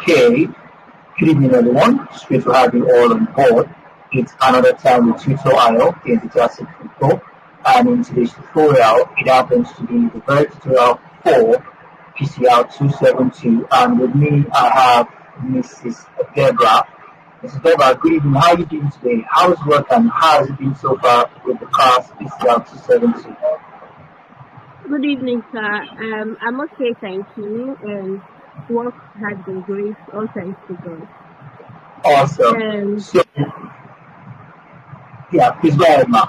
Okay, good evening everyone. It's great to have you all on board. It's another time with tutorial in the classic football. And in today's tutorial, it happens to be the very tutorial for PCL 272. And with me, I have Mrs. Deborah. Mrs. Deborah, good evening. How are you doing today? How's work and how has it been so far with the class PCL 272? Good evening, sir. I'm okay, thank you. And work has been great. All thanks to God. Awesome. So, yeah, please go ahead, ma'am.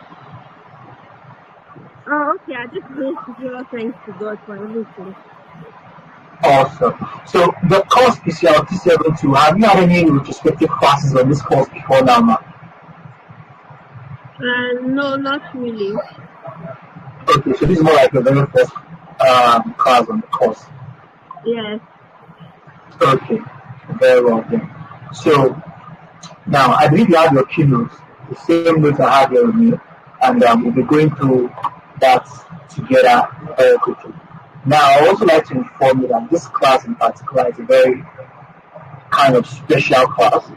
Oh, okay. I just want to give all thanks to God for everything. Awesome. So, the course PCL 272, have you had any retrospective classes on this course before now, ma'am? No, not really. Okay, so this is more like the very first class on the course. Yes. Okay, very well then. So now I believe you have your keynotes, the same notes I have here with me, and we'll be going through that together very quickly. Now I also like to inform you that this class in particular is a very kind of special class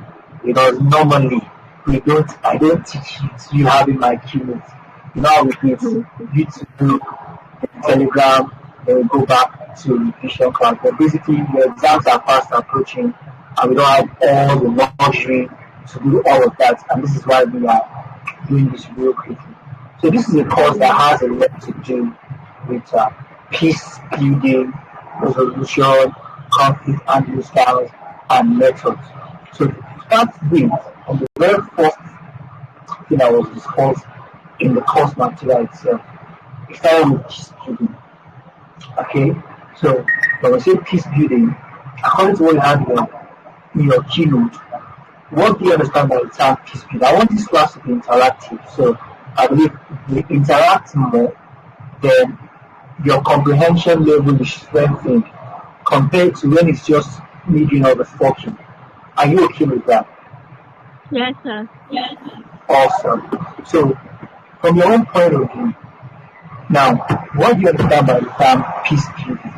because normally I don't teach you having my keynotes. You know how we do it, YouTube, Telegram, then we go back to revision class. But basically, the exams are fast approaching, and we don't have all the luxury to do all of that. And this is why we are doing this real quickly. So this is a course that has a lot to do with peace building, resolution, conflict handling styles, and methods. So to start with, on the very first thing that was discussed in the course material itself, it started with peace building. Okay, so when we say peace building, according to what you have in your keynote, what do you understand by the term peace building? I want this class to be interactive, so I believe if we interact more, then your comprehension level is strengthened compared to when it's just me doing all the talking. Are you okay with that? Yes, sir. Yes. Awesome. So, from your own point of view, now, what do you understand by the term peace building?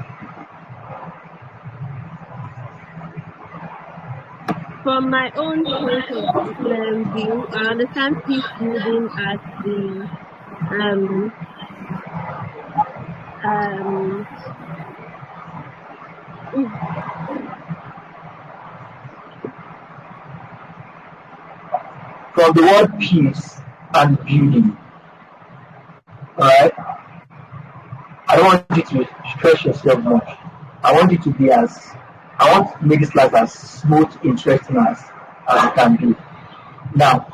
From my own point of view, I understand peace building as the from the word peace and building. Alright? I don't want you to stress yourself much. I want you to be I want to make this life as smooth, interesting as it can be. Now,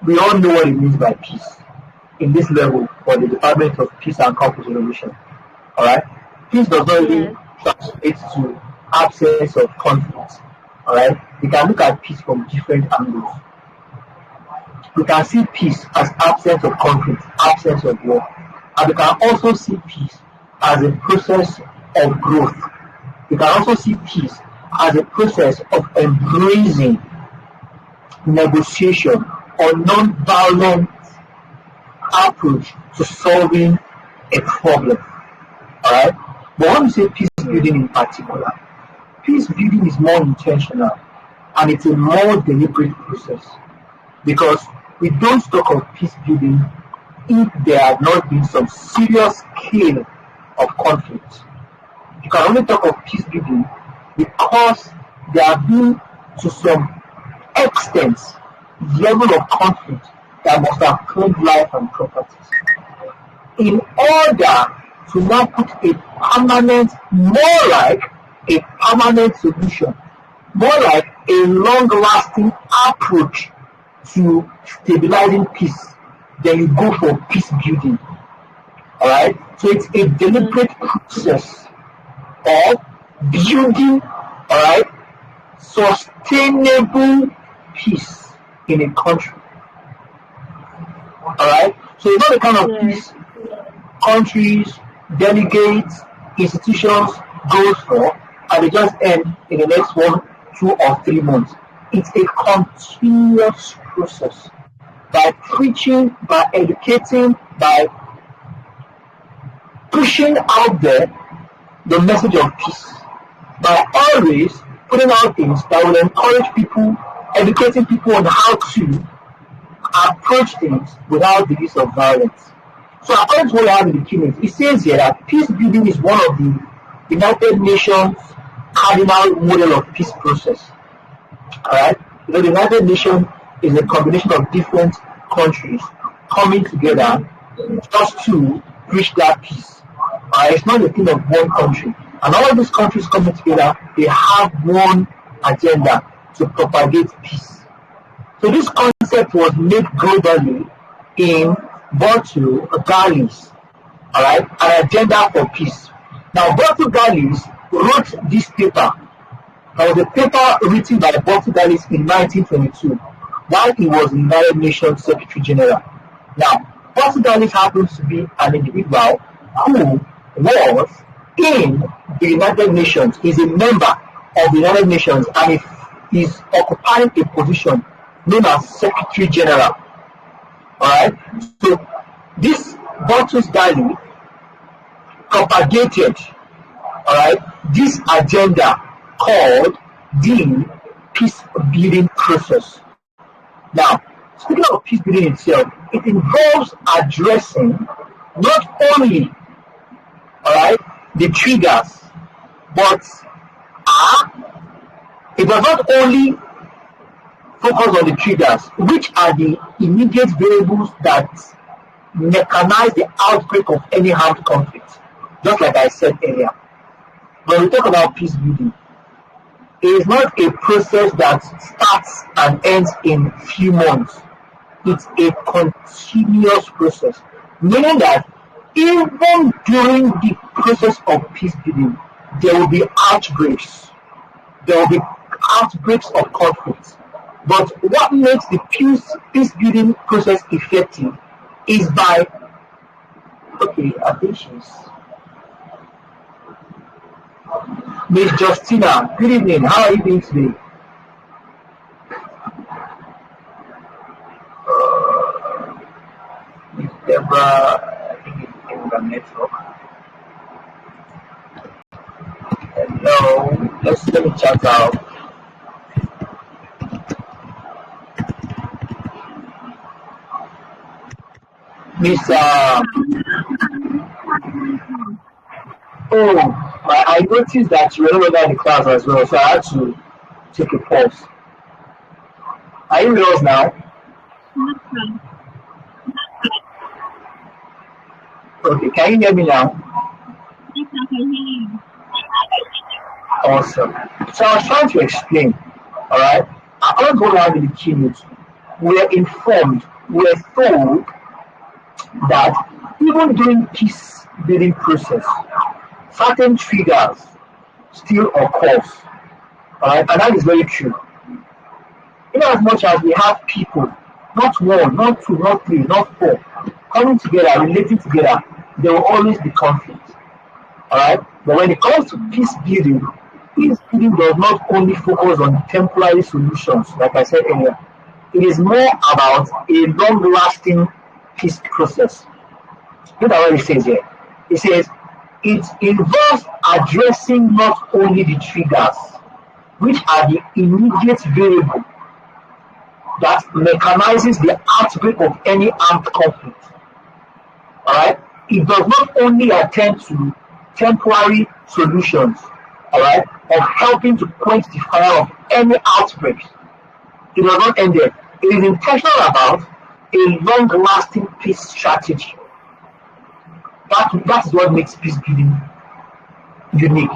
we all know what it means by peace in this level for the Department of Peace and Conflict Resolution. Alright? Peace does not really translate to absence of conflict. Alright? We can look at peace from different angles. We can see peace as absence of conflict, absence of war. And we can also see peace as a process of growth. We can also see peace as a process of embracing negotiation or non-violent approach to solving a problem. Alright? But when we say peace building in particular, peace building is more intentional and it's a more deliberate process. Because we don't talk of peace building if there had not been some serious scale of conflict. You can only talk of peace building because there have been, to some extent, level of conflict that must have claimed life and properties. In order to now put a permanent, more like a permanent solution, more like a long-lasting approach to stabilizing peace, then you go for peace building. Alright? So it's a deliberate process of building, alright, sustainable peace in a country. Alright? So it's not the kind of peace countries, delegates, institutions goes for and they just end in the next 1, 2 or 3 months. It's a continuous process. By preaching, by educating, by pushing out there the message of peace, by always putting out things that will encourage people, educating people on how to approach things without the use of violence. So according to what we have in the keynote, it says here that peace building is one of the United Nations cardinal model of peace process. Alright? The United Nations is a combination of different countries coming together just to reach that peace. It's not a thing of one country. And all of these countries coming together, they have one agenda to propagate peace. So this concept was made globally in Bottle Gallis, alright, an agenda for peace. Now Bottle Gallis wrote this paper. There was a paper written by Bottle Gallis in 1922 while he was the United Nations Secretary General. Now, Bottle Gallis happens to be an individual who was in the United Nations. He's a member of the United Nations and he is occupying a position known as Secretary General. Alright? So this Bottles Gallis propagated, alright, this agenda called the peace building process. Now, speaking of peace building itself, it involves addressing not only, alright, the triggers, but it does not only focus on the triggers, which are the immediate variables that mechanize the outbreak of any armed conflict, just like I said earlier. When we talk about peace building, it is not a process that starts and ends in few months. It's a continuous process, meaning that even during the process of peace building, there will be outbreaks. There will be outbreaks of conflict. But what makes the peace building process effective is by, okay, I think she's Miss Justina. Good evening. How are you doing today? Miss Deborah, I think it's Deborah Network. Hello. Let me chat out. Miss, I noticed that you were no longer in the class as well, so I had to take a pause. Are you with us now? Okay, can you hear me now? Yes, I can hear you. Awesome. So I was trying to explain, alright? I can't go down in the keynote. We're informed, we're told that even during peace building process, certain triggers still occurs. Alright, and that is very true. In as much as we have people, not one, not two, not three, not four, coming together, relating together, there will always be conflict. Alright? But when it comes to peace building does not only focus on temporary solutions, like I said earlier. It is more about a long-lasting peace process. Look at what it says here. It says it involves addressing not only the triggers, which are the immediate variable that mechanizes the outbreak of any armed conflict. Alright? It does not only attend to temporary solutions, alright, of helping to quench the fire of any outbreak. It does not end there. It is intentional about a long-lasting peace strategy. That is what makes peace building unique.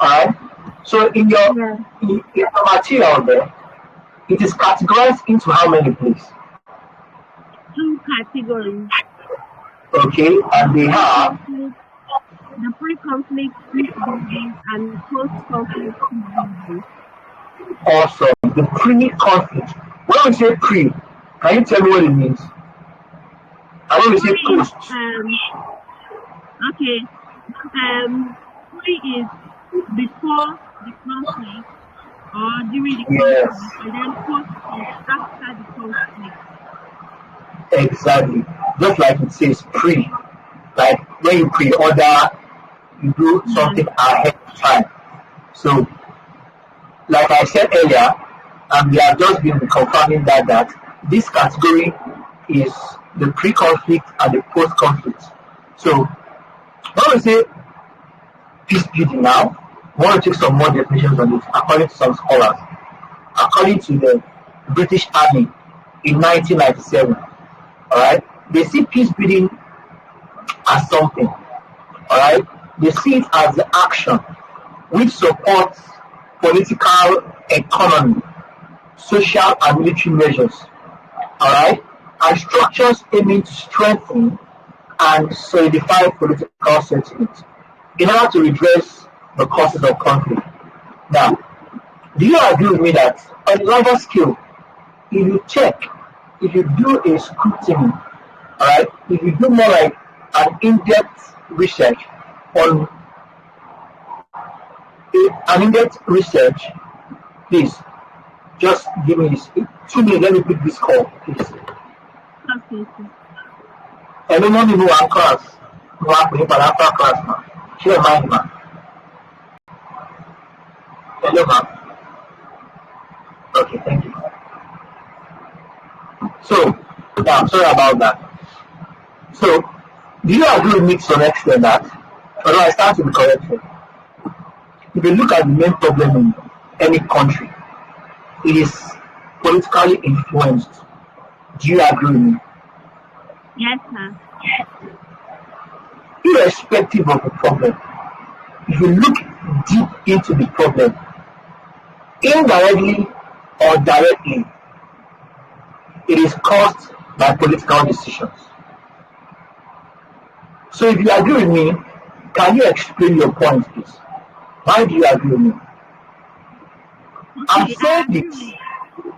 Alright? So in your material there, it is categorized into how many, please? 2 categories. Okay, and they have the pre-conflict peace building and post-conflict peace building. Awesome. The pre-conflict. When we say pre, can you tell me what it means? And when we say post? Okay. Pre is before the conflict or during the conflict, and then post is after the conflict. Exactly. Just like it says pre. Like when you pre-order, you do something ahead of time. So, like I said earlier, and we have just been confirming that this category is the pre-conflict and the post-conflict. So, when we say peace building now, we want to take some more definitions on it, according to some scholars. According to the British Army in 1997, alright, they see peace building as something, alright, they see it as the action which supports political, economy, social and military measures, alright, and structures aiming to strengthen and solidify political settlements in order to redress the causes of conflict. Now, do you agree with me that on a larger scale, if you do a scrutiny, alright, if you do more like an in-depth research on an in-depth research, please just give me this 2 minutes, let me pick this call, please. Okay, sir. Anyone who has class, who has been after class, man. Share mind, man. Hello, ma'am. Okay, thank you. So, yeah, I'm sorry about that. So, do you agree with me to some extent that, although I start to be corrected, if you look at the main problem in any country, it is politically influenced. Do you agree with me? Yes, sir. Irrespective of the problem, if you look deep into the problem, indirectly or directly, it is caused by political decisions. So if you agree with me, can you explain your point, please? Why do you agree with me? I'm Okay, I saying agree this. with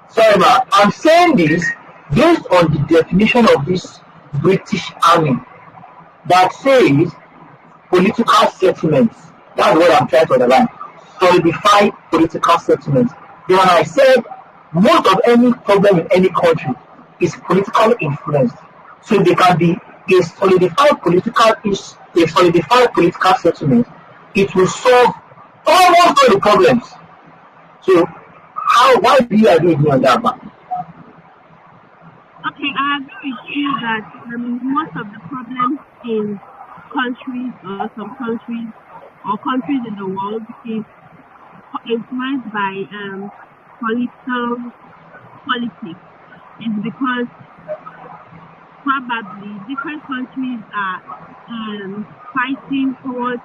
Sorry, ma. I'm saying this based on the definition of this British Army that says political settlements. That's what I'm trying to underline. Solidify political settlements. Then when I said most of any problem in any country is politically influenced, so there can be a solidified political settlement. It will solve almost all the problems. So, why do you agree with me on that, man? Okay, I agree with you that most of the problems in countries or some countries or countries in the world is influenced by politics. It's because probably different countries are fighting towards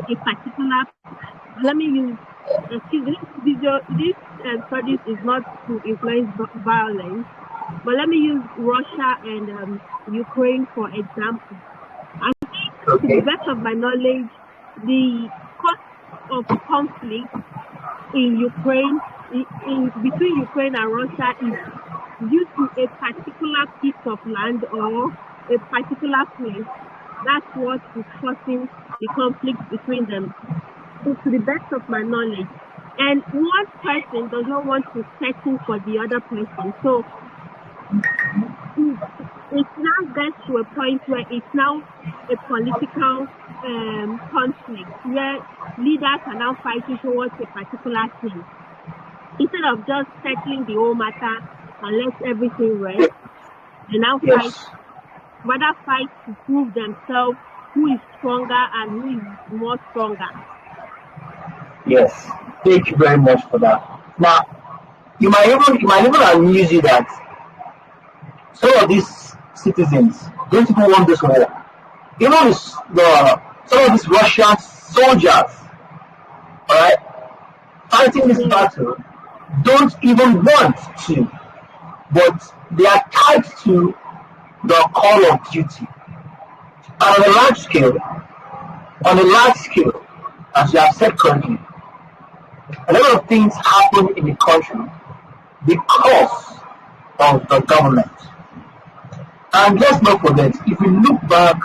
a particular. Let me use. Excuse me. This studies is not to influence violence, but let me use Russia and Ukraine for example. I think, to the Okay. best of my knowledge, the cause of conflict in Ukraine, in between Ukraine and Russia, is due to a particular piece of land or a particular place. That's what is causing the conflict between them, to the best of my knowledge. And one person does not want to settle for the other person. So it now gets to a point where it's now a political conflict where leaders are now fighting towards a particular thing. Instead of just settling the whole matter and let everything rest, they now Yes. fight to prove themselves who is stronger and who is more stronger. Yes. Thank you very much for that. Now, you might even amuse you that some of these citizens, those people want this war. Even some of these Russian soldiers, alright, fighting this battle, don't even want to, but they are tied to the call of duty. And on a large scale, as you have said correctly, a lot of things happen in the country because of the government. And let's not forget, if we look back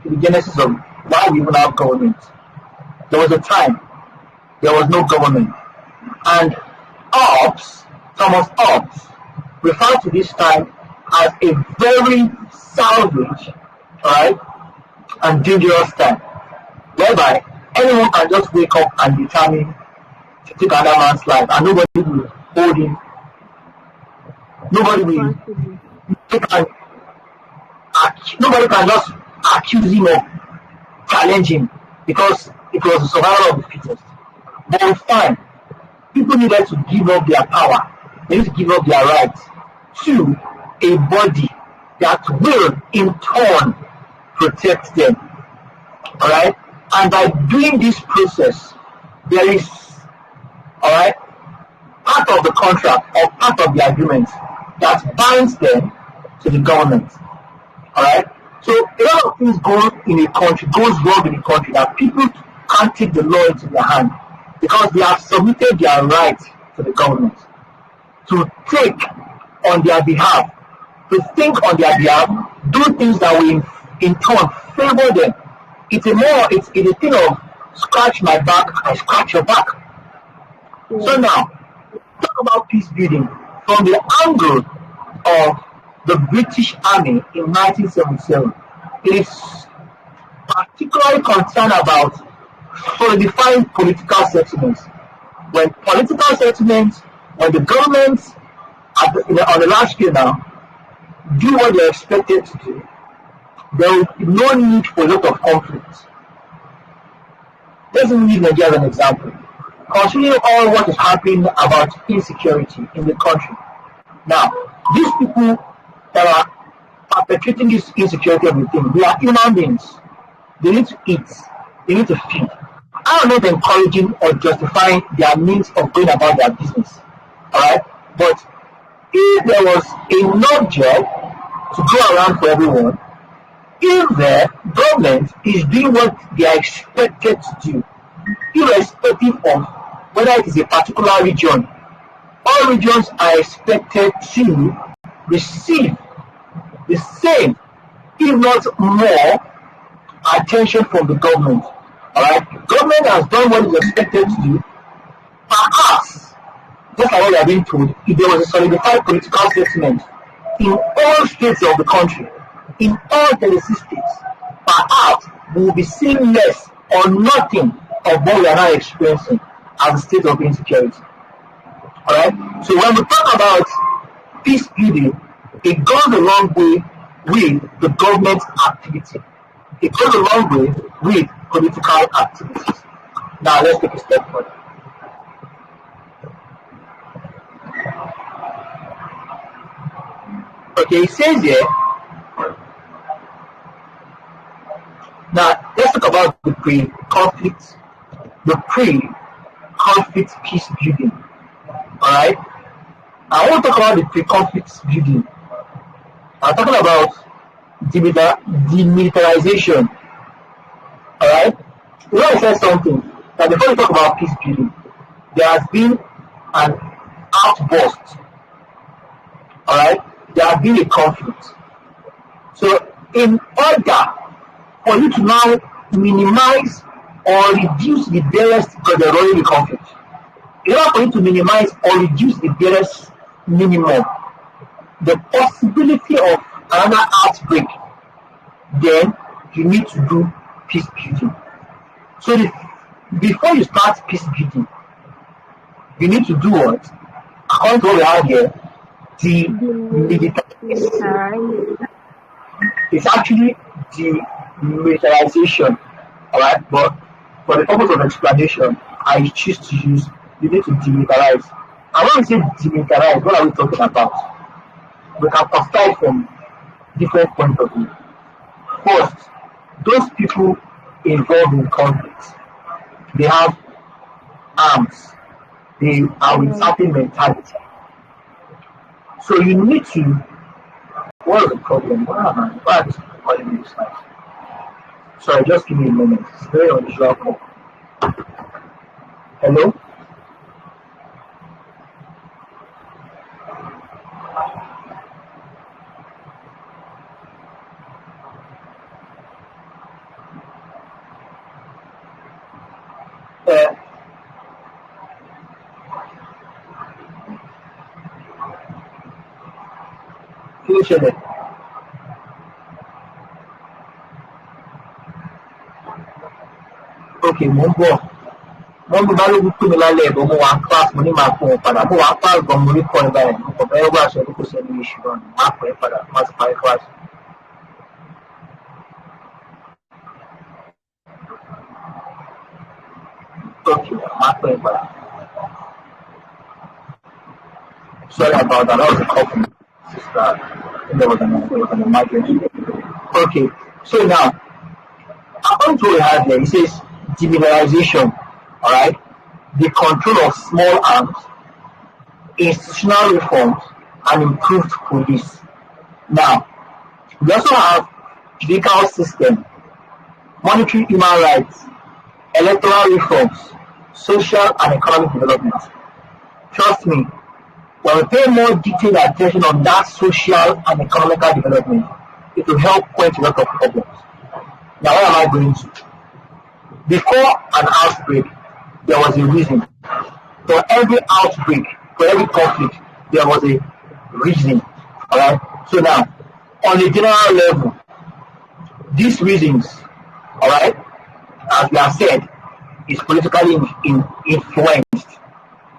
to the genesis of why we even have government, there was a time there was no government. And Thomas Hobbes, referred to this time as a very savage, right, and dangerous time, whereby Anyone can just wake up and determine to take another man's life, and nobody will hold him. Nobody will. Responsible. Can, nobody can just accuse him of challenge him because it was the survival of the fittest. But fine, people needed to give up their power. They need to give up their rights to a body that will in turn protect them. Alright? And by doing this process, there is alright part of the contract or part of the agreement that binds them to the government. Alright? So a lot of things goes wrong in a country that people can't take the law into their hand because they have submitted their rights to the government to take on their behalf, to think on their behalf, do things that will in turn favor them. It's a thing of scratch my back, I scratch your back. So now, talk about peace building from the angle of the British Army in 1977. It is particularly concerned about solidifying political settlements. When the government on the large scale now do what they're expected to do, there will be no need for a lot of conflict. Let's use Nigeria as an example. Considering all what is happening about insecurity in the country. Now, these people that are perpetrating this insecurity everything, they are human beings. They need to eat. They need to feed. I am not encouraging or justifying their means of going about their business. Alright? But if there was enough job to go around for everyone, if the government is doing what they are expected to do, irrespective of whether it is a particular region, all regions are expected to receive the same, if not more, attention from the government. Alright? Government has done what it is expected to do. Perhaps, just like what we are being told, if there was a solidified political settlement in all states of the country, in all 36 states, perhaps we will be seeing less or nothing of what we are now experiencing as a state of insecurity. Alright? So when we talk about peace building, it goes a long way with the government activity. It goes a long way with political activities. Now let's take a step further. Okay, it says here. Now let's talk about the pre-conflict peace building. Alright? I want to talk about the pre-conflict building. I'm talking about demilitarization. Alright? You know, I said something that before we talk about peace building, there has been an outburst. Alright? There has been a conflict. So, in order for you to now minimize or reduce the barest, because there's already a conflict, in order for you to minimize or reduce the barest minimum, the possibility of another outbreak, then you need to do peace building. So before you start peace building, you need to do what? According to what we have here, the militarization. It's actually the militarization. Alright, but for the purpose of explanation, I choose to use you need to demilitarize. And when we say demilitarize, what are we talking about? We can classify it from different points of view. First, those people involved in conflicts, they have arms, they are with certain mentality. So you need to, what is the problem? Why are these people calling me this night? Sorry, just give me a moment. It's very unusual call. Hello? Finish it. okay, wọ́n bí balógun pè mí lálẹ́ ẹ̀bùn mo wà ń pass mo ní máa pọ̀ padà mo wà ń pass gan mo rí kọ́ ẹ̀ báyìí mo kọ̀ bẹ́ẹ̀ wá aṣọ tó kò sẹ́ni iṣu náà ni máa pọ̀ ẹ̀ padà má ti parí class. Okay, máa pọ̀ ẹ̀ padà. Sorry about that. That was a call from my sister. I think there was an emergency. Okay, so now, according to what we have here, it says demilitarization, alright? The control of small arms, institutional reforms, and improved police. Now, we also have legal system, monetary human rights, electoral reforms, social and economic development. Trust me, when we pay more detailed attention on that social and economical development, it will help quench a lot of problems. Now, where am I going to? Before an outbreak, there was a reason. For every outbreak, for every conflict, there was a reason. Alright? So now, on a general level, these reasons, alright, as we have said, is politically influenced.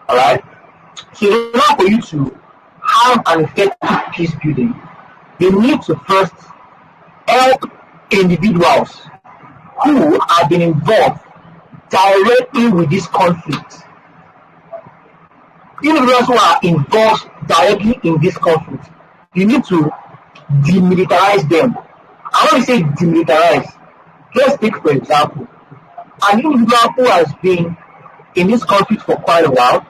Alright? So in order for you to have an effective peace building, you need to first help individuals who have been involved directly with this conflict. Individuals who are involved directly in this conflict, you need to demilitarize them. I want to say demilitarize. Let's take, for example, an individual who has been in this conflict for quite a while.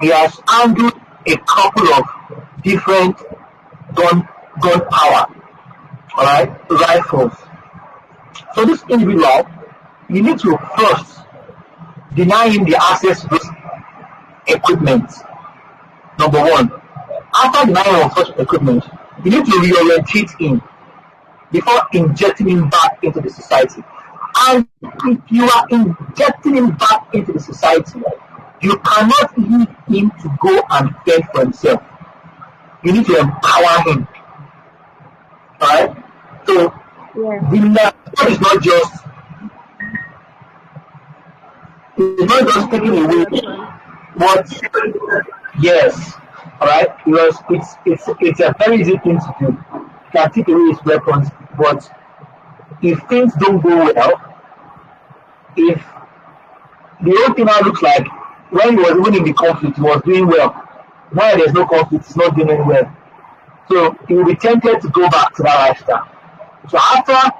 He has handled a couple of different gun power, alright, rifles. So this individual, you need to first deny him the access to this equipment. Number one. After denying him of such equipment, you need to reorientate him before injecting him back into the society. And if you are injecting him back into the society, you cannot leave him to go and fend for himself. You need to empower him. Alright? So, the is not just taking away what, yes, alright? Because it's a very easy thing to do. You can take away his weapons, but if things don't go well, if the whole thing now looks like when he was even in the conflict, he was doing well. When there's no conflict, he's not doing well. So he will be tempted to go back to that lifestyle. So after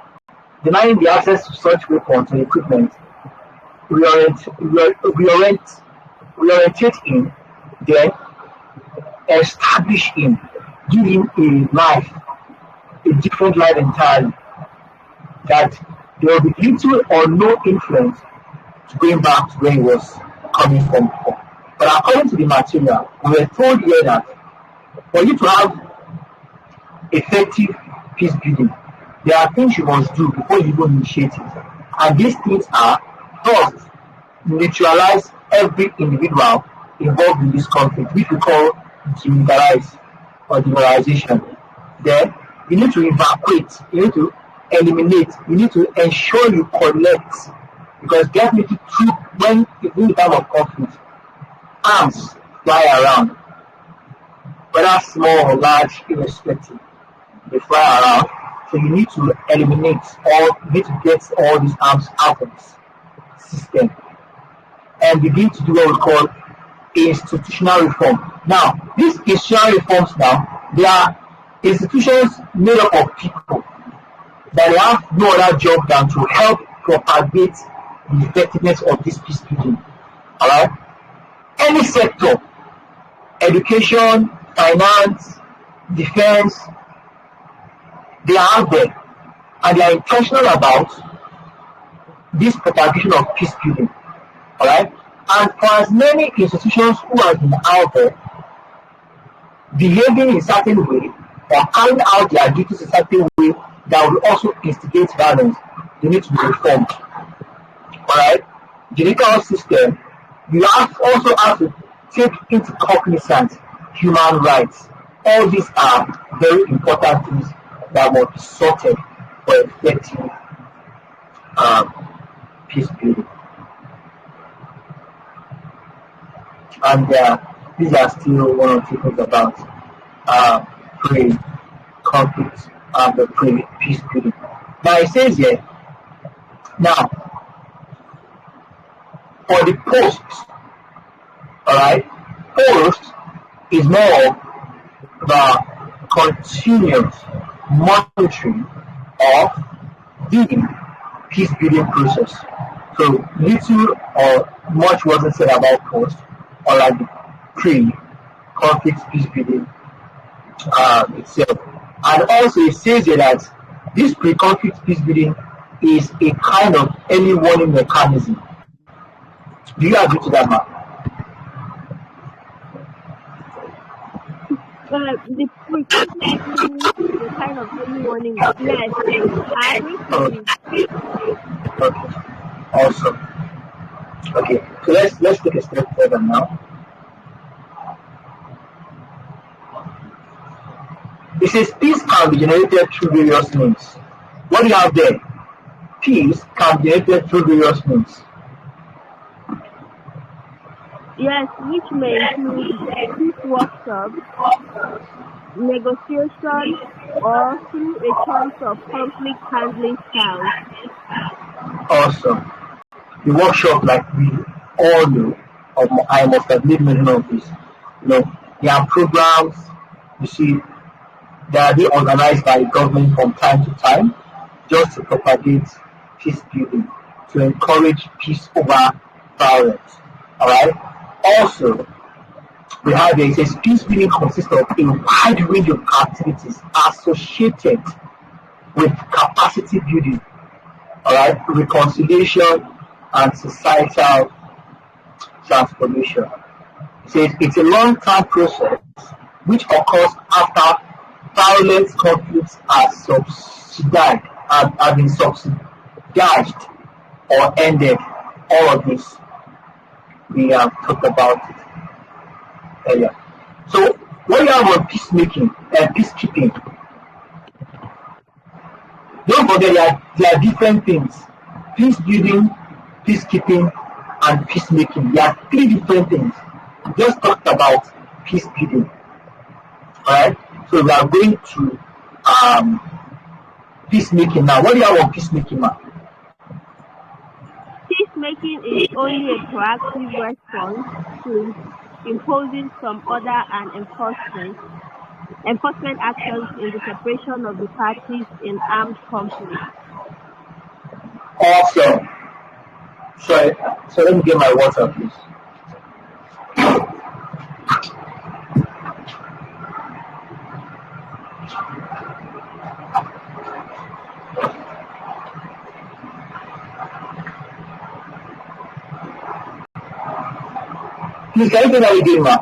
denying the access to such weapons and equipment, reorientate him, then establish him, give him a life, a different life entirely. That there will be little or no influence to going back to where he was coming from before. But according to the material, we were told here that for you to have effective peace building, there are things you must do before you even initiate it. And these things are, first, neutralize every individual involved in this conflict, which we call demilitarize or demoralization. Then you need to evacuate, you need to eliminate, you need to ensure you collect, because definitely true when in the time of conflict, arms fly around, whether small or large, irrespective, they fly around. So you need to eliminate you need to get all these arms out of this system and begin to do what we call institutional reform. Now, these institutional reforms they are institutions made up of people that they have no other job than to help propagate the effectiveness of this peacekeeping. Alright? Any sector, education, finance, defense, they are out there and they are intentional about this propagation of peacekeeping. Alright? And for as many institutions who have been out there behaving in a certain way or carrying out their duties in a certain way that will also instigate violence, they need to be reformed. Alright? The legal system, you also have to take into cognizance human rights. All these are very important things that must be sorted for effective peacebuilding. And these are still one or two things about pre-conflict and the pre-peacebuilding. Now it says here, now for the post, alright, post is more of the continuous monitoring of the peacebuilding process. So little or much wasn't said about post or like the pre-conflict peacebuilding itself. And also it says here that this pre-conflict peacebuilding is a kind of early warning mechanism. Do you agree to that, ma'am? The pre-conflict peacebuilding is a kind of early warning. Yes, I agree to you. Okay. Awesome. Okay, so let's take a step further now. It says peace can be generated through various means. What do you have there? Peace can be generated through various means. Yes, which may include peace workshops, negotiation, or through a choice of conflict handling styles. Awesome. The workshop, like we all know, I must have made mention of this. There are programs, you see, that are being organized by the government from time to time just to propagate peace building, to encourage peace over violence. Alright? Also, we have there, it says peace building consists of a wide range of activities associated with capacity building, alright, reconciliation and societal transformation. It says it's a long-term process which occurs after violent conflicts are subsidized, have been subsidized or ended. All of this we have talked about it earlier. So what you have on peacemaking and peacekeeping, don't forget there are different things. Peace building, peacekeeping, and peacemaking. There are three different things. We just talked about peace building. Alright? So we are going to peacemaking now. What do you have on peacemaking now? Peacemaking is only a proactive response to imposing some order and enforcement actions in the separation of the parties in armed conflict. Awesome. So let me get my water, please. Please, can you do that again, ma'am?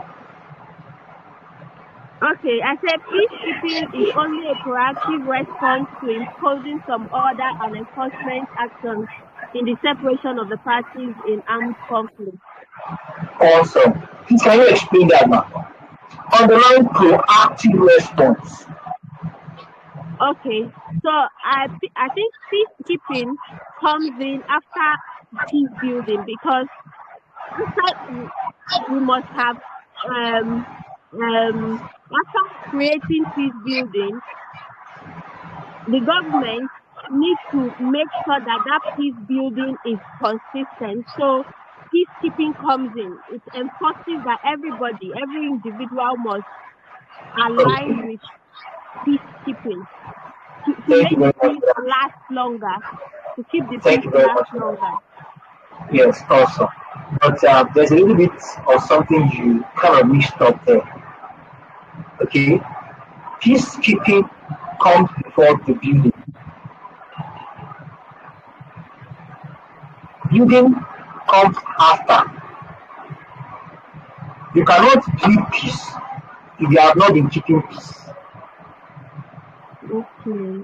Okay, I said peacekeeping is only a proactive response to imposing some order and enforcement actions in the separation of the parties in armed conflict. Awesome. Please, can you explain that, ma'am? Underline proactive response. Okay, so I think peacekeeping comes in after peace building, because after we must have after creating peace building, the government needs to make sure that peace building is consistent. So peacekeeping comes in. It enforces that every individual must align with peacekeeping to make the peace last longer, to keep the peace last longer. Yes, awesome. But there's a little bit of something you kind of mixed up there. Okay? Peacekeeping comes before the building. Building comes after. You cannot build peace if you have not been keeping peace. Okay.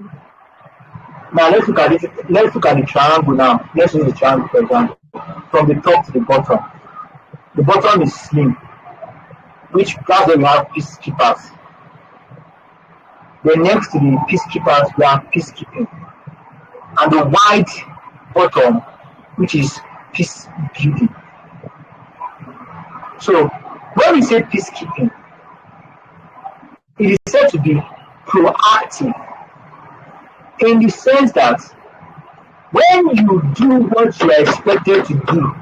Now let's look at it. Let's look at the triangle now. Let's use the triangle for example. From the top to the bottom. The bottom is slim, which that's where we have peacekeepers. Then next to the peacekeepers we have peacekeeping. And the wide bottom which is peace building. So when we say peacekeeping, it is said to be proactive in the sense that when you do what you are expected to do,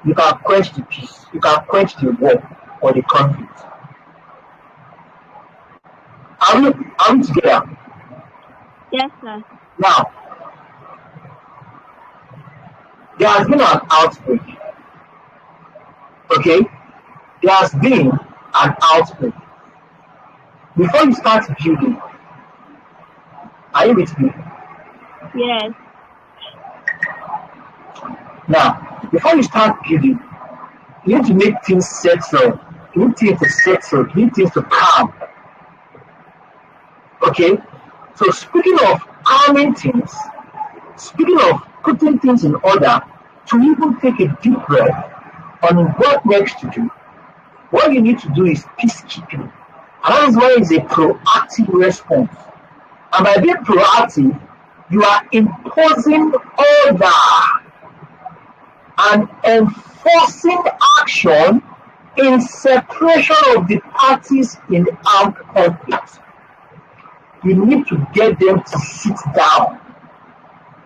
you can quench the peace, you can quench the war or the conflict. Are we together? Yes, sir. Now, there has been an outbreak. Okay? There has been an outbreak. Before you start building, are you with me? Yes. Now, before you start building, you need to make things settle. You need things to settle. You need things to calm. Okay? So speaking of calming things, speaking of putting things in order, to even take a deep breath on what next to do, what you need to do is peacekeeping. And that is why it's a proactive response. And by being proactive, you are imposing order and enforcing action in separation of the parties in the armed conflict. You need to get them to sit down.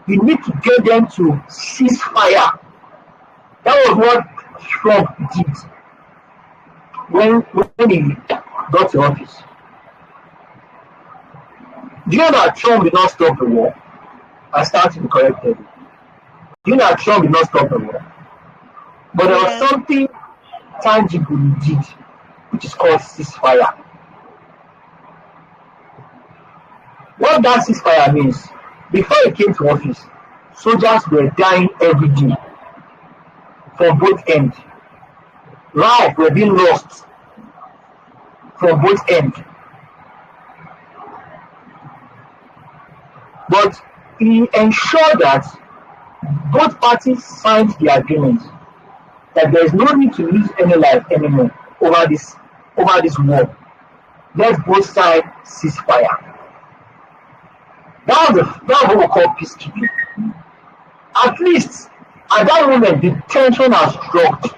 You need to get them to cease fire. That was what Trump did when he got to office. Do you know that Trump did not stop the war? I stand to be corrected. Do you know that Trump did not stop the war? But there was something tangible he did, which is called ceasefire. What that ceasefire means, before he came to office, soldiers were dying every day from both ends. Lives were being lost from both ends. But he ensured that both parties signed the agreement that there is no need to lose any life anymore over this war. Let both sides ceasefire. That was what we call peacekeeping. At least at that moment, the tension has dropped.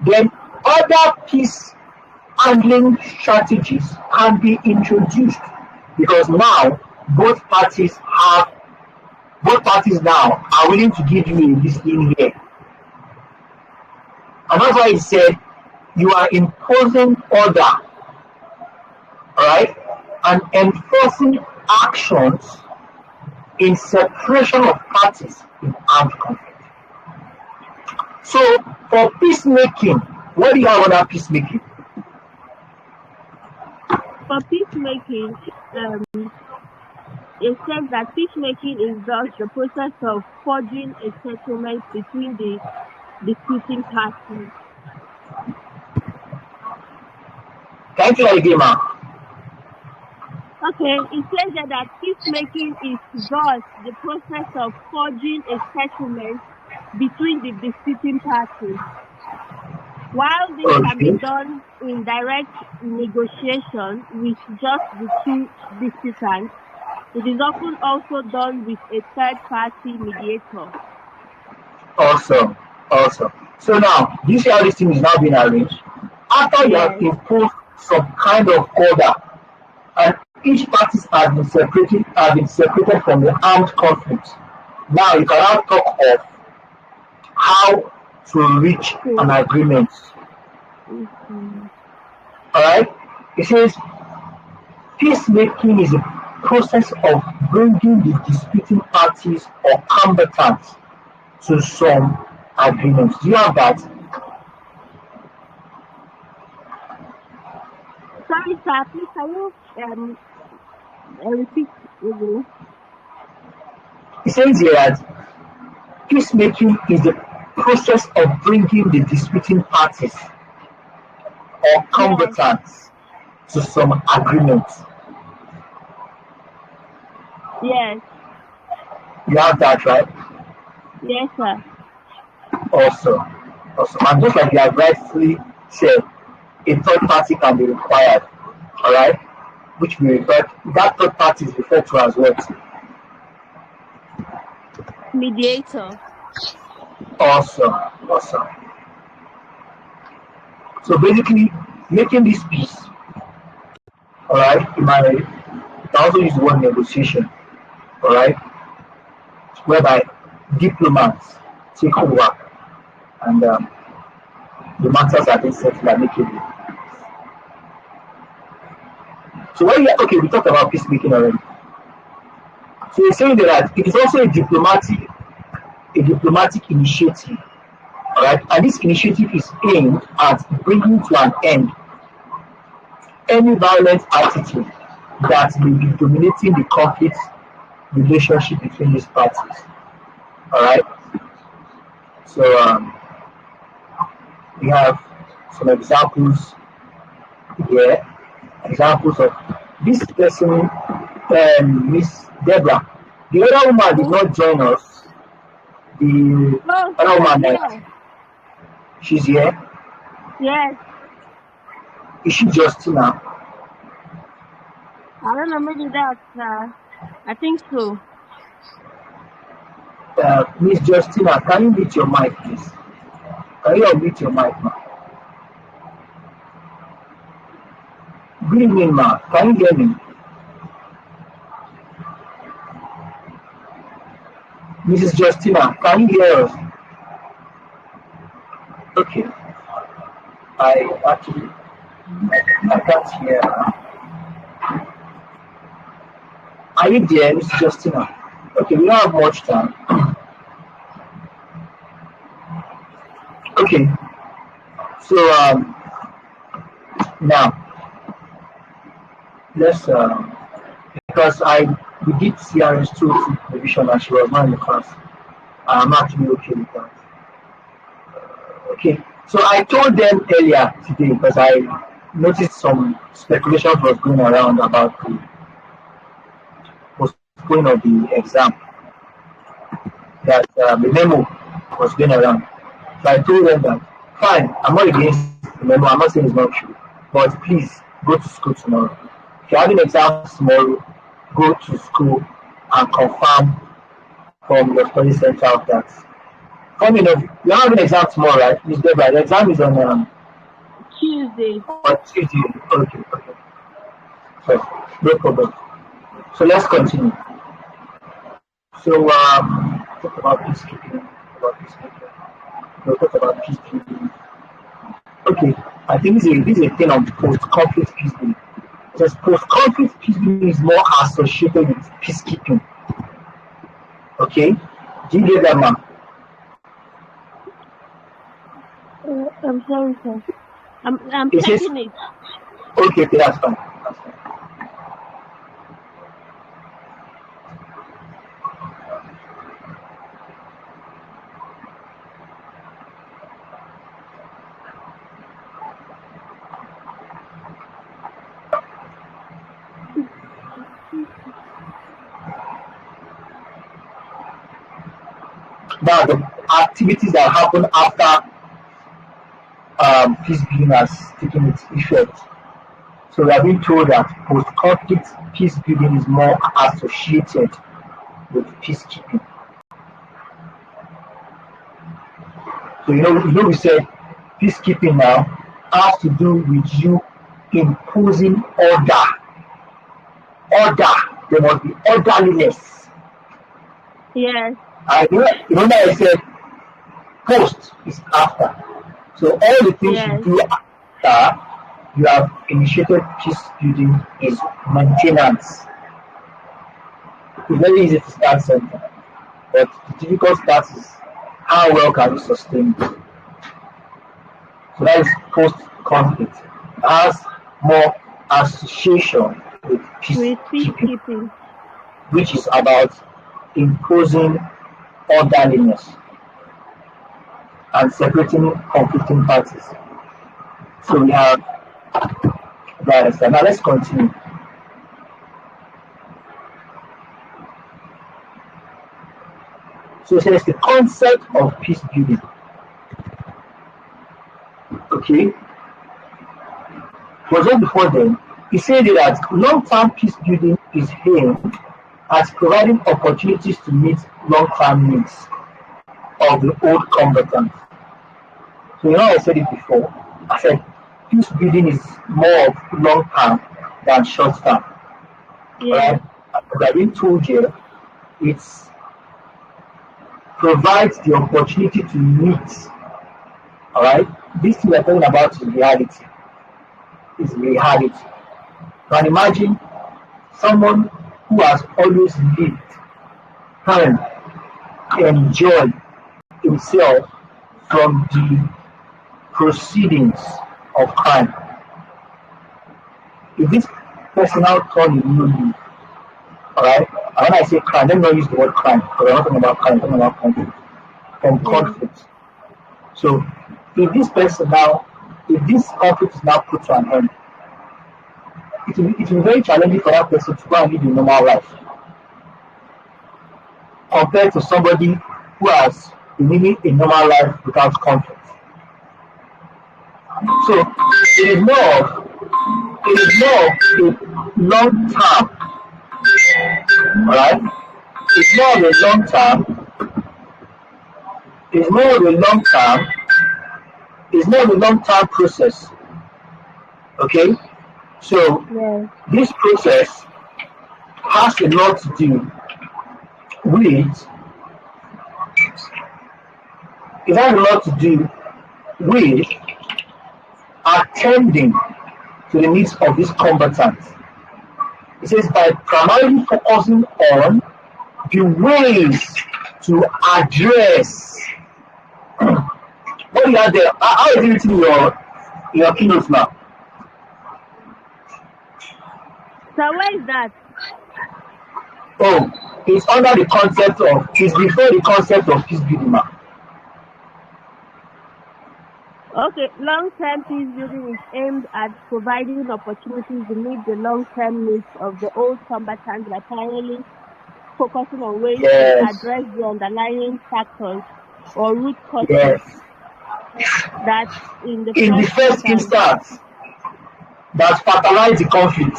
Then other peace handling strategies can be introduced because now both parties now are willing to give you a listening ear. And that's why he said you are imposing order, alright, and enforcing actions in separation of parties in armed conflict. So for peacemaking, what do you have under peacemaking? For peacemaking, it says that peacemaking is thus the process of forging a settlement between the disputing parties. Thank you again, ma'am. Okay, it says that peacemaking is thus the process of forging a settlement between the disputing parties. While this can be done in direct negotiation with just the two disputants, it is often also done with a third-party mediator. Awesome. So now, do you see how this thing is now being arranged? After you have imposed some kind of order, and each party has been separated from the armed conflict, now you can now talk of how to reach an agreement. Alright? It says peacemaking is a process of bringing the disputing parties or combatants to some agreements. Do you have that? Sorry, sir, please can you repeat? It says here that peacemaking is the process of bringing the disputing parties or combatants to some agreements. Yes. You have that, right? Yes, sir. Awesome. And just like you have rightfully said, a third party can be required, alright? That third party is referred to as what? Mediator. Awesome, awesome. So basically, making this peace, all right, you can also use the word negotiation, all right, whereby diplomats take over and the matters are being settled amicably. So okay, we talked about peacemaking already. So you're saying that it is also a diplomatic initiative, all right, and this initiative is aimed at bringing to an end any violent attitude that may be dominating the conflict relationship between these parties. All right. So we have some examples here. Examples of this person, Miss Deborah. The other woman did not join us. The Oh, other woman, yeah. she's here. Yes. Is she Justina? I don't know, maybe that's I think so. Miss Justina, can you mute your mic, please? Can you unmute your mic, ma? Good evening, ma. Can you hear me? Mrs. Justina, can you hear us? Okay. I can't hear her. Are you there, Mrs. Justina? Okay, we don't have much time. Okay. So now let's because we did CRS2 revision and she was not in the class. I'm actually okay with that. Okay, so I told them earlier today because I noticed some speculations was going around about the postponing of the exam, that the memo was going around. So I told them that fine, I'm not against the memo, I'm not saying it's not true, but please go to school tomorrow. If you're having exams tomorrow, go to school and confirm from your study center of that. Funny enough, you're having an exam tomorrow, right? Miss Deborah, the exam is on Tuesday. Tuesday. Okay. So, no problem. So let's continue. So talk about peacekeeping. We'll talk about peacekeeping. Okay, I think this is a thing on post-conflict peacekeeping. Because post-conflict peacekeeping is more associated with peacekeeping. Okay, do you get that, ma'am? I'm sorry, sir. I'm checking it. Okay, that's fine. Now the activities that happen after peacekeeping has taken its effect. So we have been told that post-conflict peacebuilding is more associated with peacekeeping. So we said peacekeeping now has to do with you imposing order. There must be orderliness. Yes. I remember I said post is after. So all the things you do after you have initiated peace building is maintenance. It's very easy to start something, but the difficult part is how well can you sustain it. So that is post-conflict. It has more association with peacekeeping, which is about imposing orderliness and separating conflicting parties. So we have that. Now let's continue. So it says the concept of peace building. Okay. But just before then, he said that long-term peace building is aimed at providing opportunities to meet long-term needs of the old combatants. So you know I said it before. I said peace building is more of long-term than short-term. Yeah. Right? As I've been told here, it provides the opportunity to meet. All right, this thing we're talking about is reality. Is reality. Can imagine someone who has always lived can enjoy himself from the proceedings of crime. If this person now turn a new leaf, alright, and when I say crime, let me not use the word crime, because I'm not talking about crime, I'm talking about conflict. From Yeah. conflict. So if this person now, if this conflict is now put to an end, it will be very challenging for that person to go and live a normal life compared to somebody who has been living a normal life without conflict. So it is more of a long term, alright? It's more of a long term, it's more of a long term, it's more of a long term process. Okay? So Yeah. this process has a lot to do with it has a lot to do with attending to the needs of these combatants. It says by primarily focusing on the ways to address what you have there. How is it written in your keynote now? So where is that? Oh, it's under the concept of, it's before the concept of peace building now. Okay, long-term peace building is aimed at providing opportunities to meet the long-term needs of the old combatants by primarily focusing on ways to Yes, address the underlying factors or root causes yes. that, in the In the first first instance, instance, that fertilize the conflict.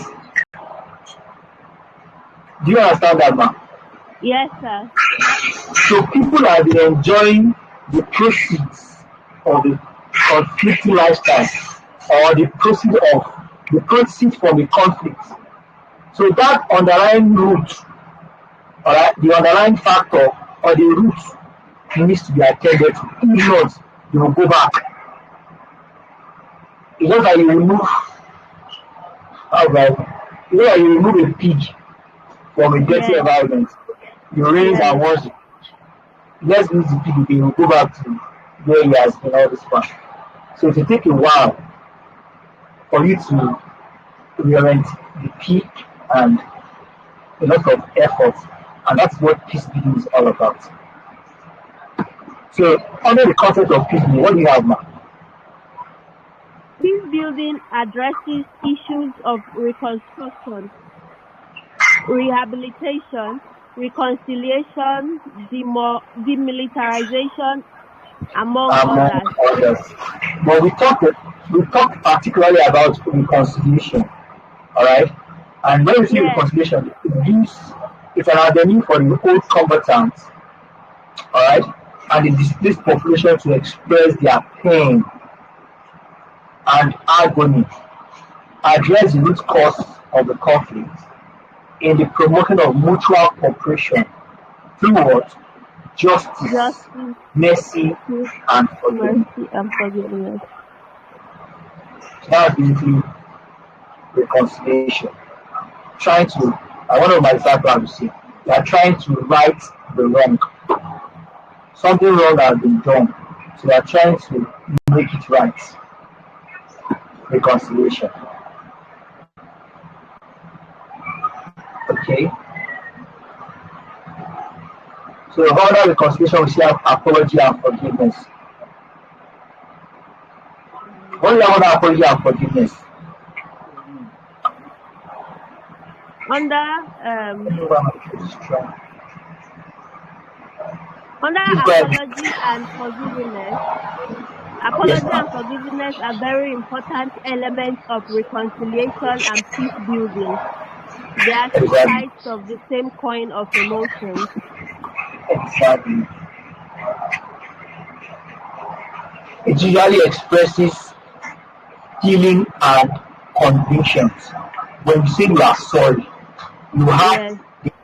Do you understand that, man? yes, sir. So people have been enjoying the proceeds of the conflicting lifestyle or the proceeds from the conflict. So that underlying root, alright, the underlying factor or the root needs to be attended to. If not, you will go back. It's just like you remove you remove a pig from a dirty Yes, environment. You rinse and yes, wash it. Let's use the pig again, we'll go back to where he has been all this time. So it will take a while for you to reorient the pig and a lot of effort, and that's what peace building is all about. So under the concept of peace building, what do you have now? peace building addresses issues of reconstruction, rehabilitation, reconciliation, demilitarization, among Among others. others. But we talked particularly about reconciliation, all right? And when we say Yes, reconciliation, it's an avenue for the old combatants, all right, and the displaced population to express their pain and agony, address the root cause of the conflict in the promotion of mutual cooperation through what? Justice, justice, mercy, truth, and forgiveness. mercy, and forgiveness. That's basically reconciliation. Trying to, one of my examples I will say, they are trying to right the wrong. Something wrong has been done, so they are trying to make it right. Reconciliation. Okay. So under reconciliation, we see apology and forgiveness. What do you have under apology and forgiveness? Under Please go ahead. Yes, apology ma'am. and forgiveness are very important elements of reconciliation and peace building. They are two Exactly. sides of the same coin of emotions. Exactly. It usually expresses feeling and convictions. When you say you are sorry, you have Yes.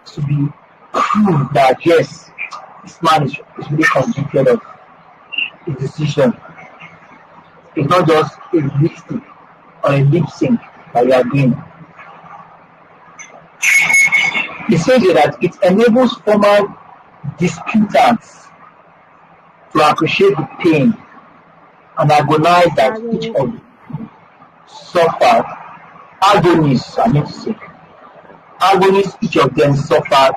to be proof that yes, this man is really convicted of his decision. It's not just a lipstick or a lip sync that you are doing. It says here that it enables former disputants to appreciate the pain and agonize that each Agony of them suffered. Agonies, I mean to say, agonies each of them suffered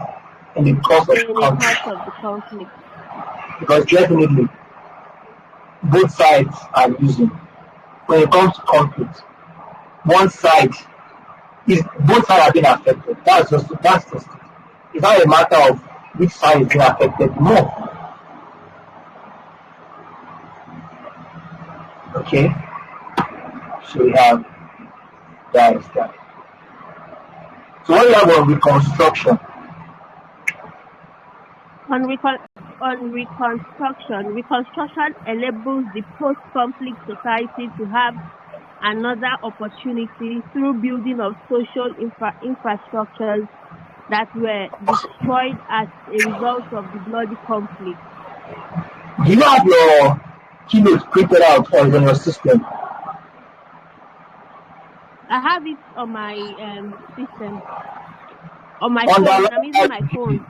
in the course of in the course conflict. of the conflict. Because definitely both sides are losing. When it comes to conflict, one side is both sides are being affected. That's just it. It's not a matter of which side is being affected more. Okay? So we have that is that. So what we have on reconstruction. On reconstruction enables the post-conflict society to have another opportunity through building of social infrastructures that were destroyed as a result of the bloody conflict. Do you have your keynote printed out or is on your system? I have it on my system, on my phone. Underline I'm using that my phone. rebuilding.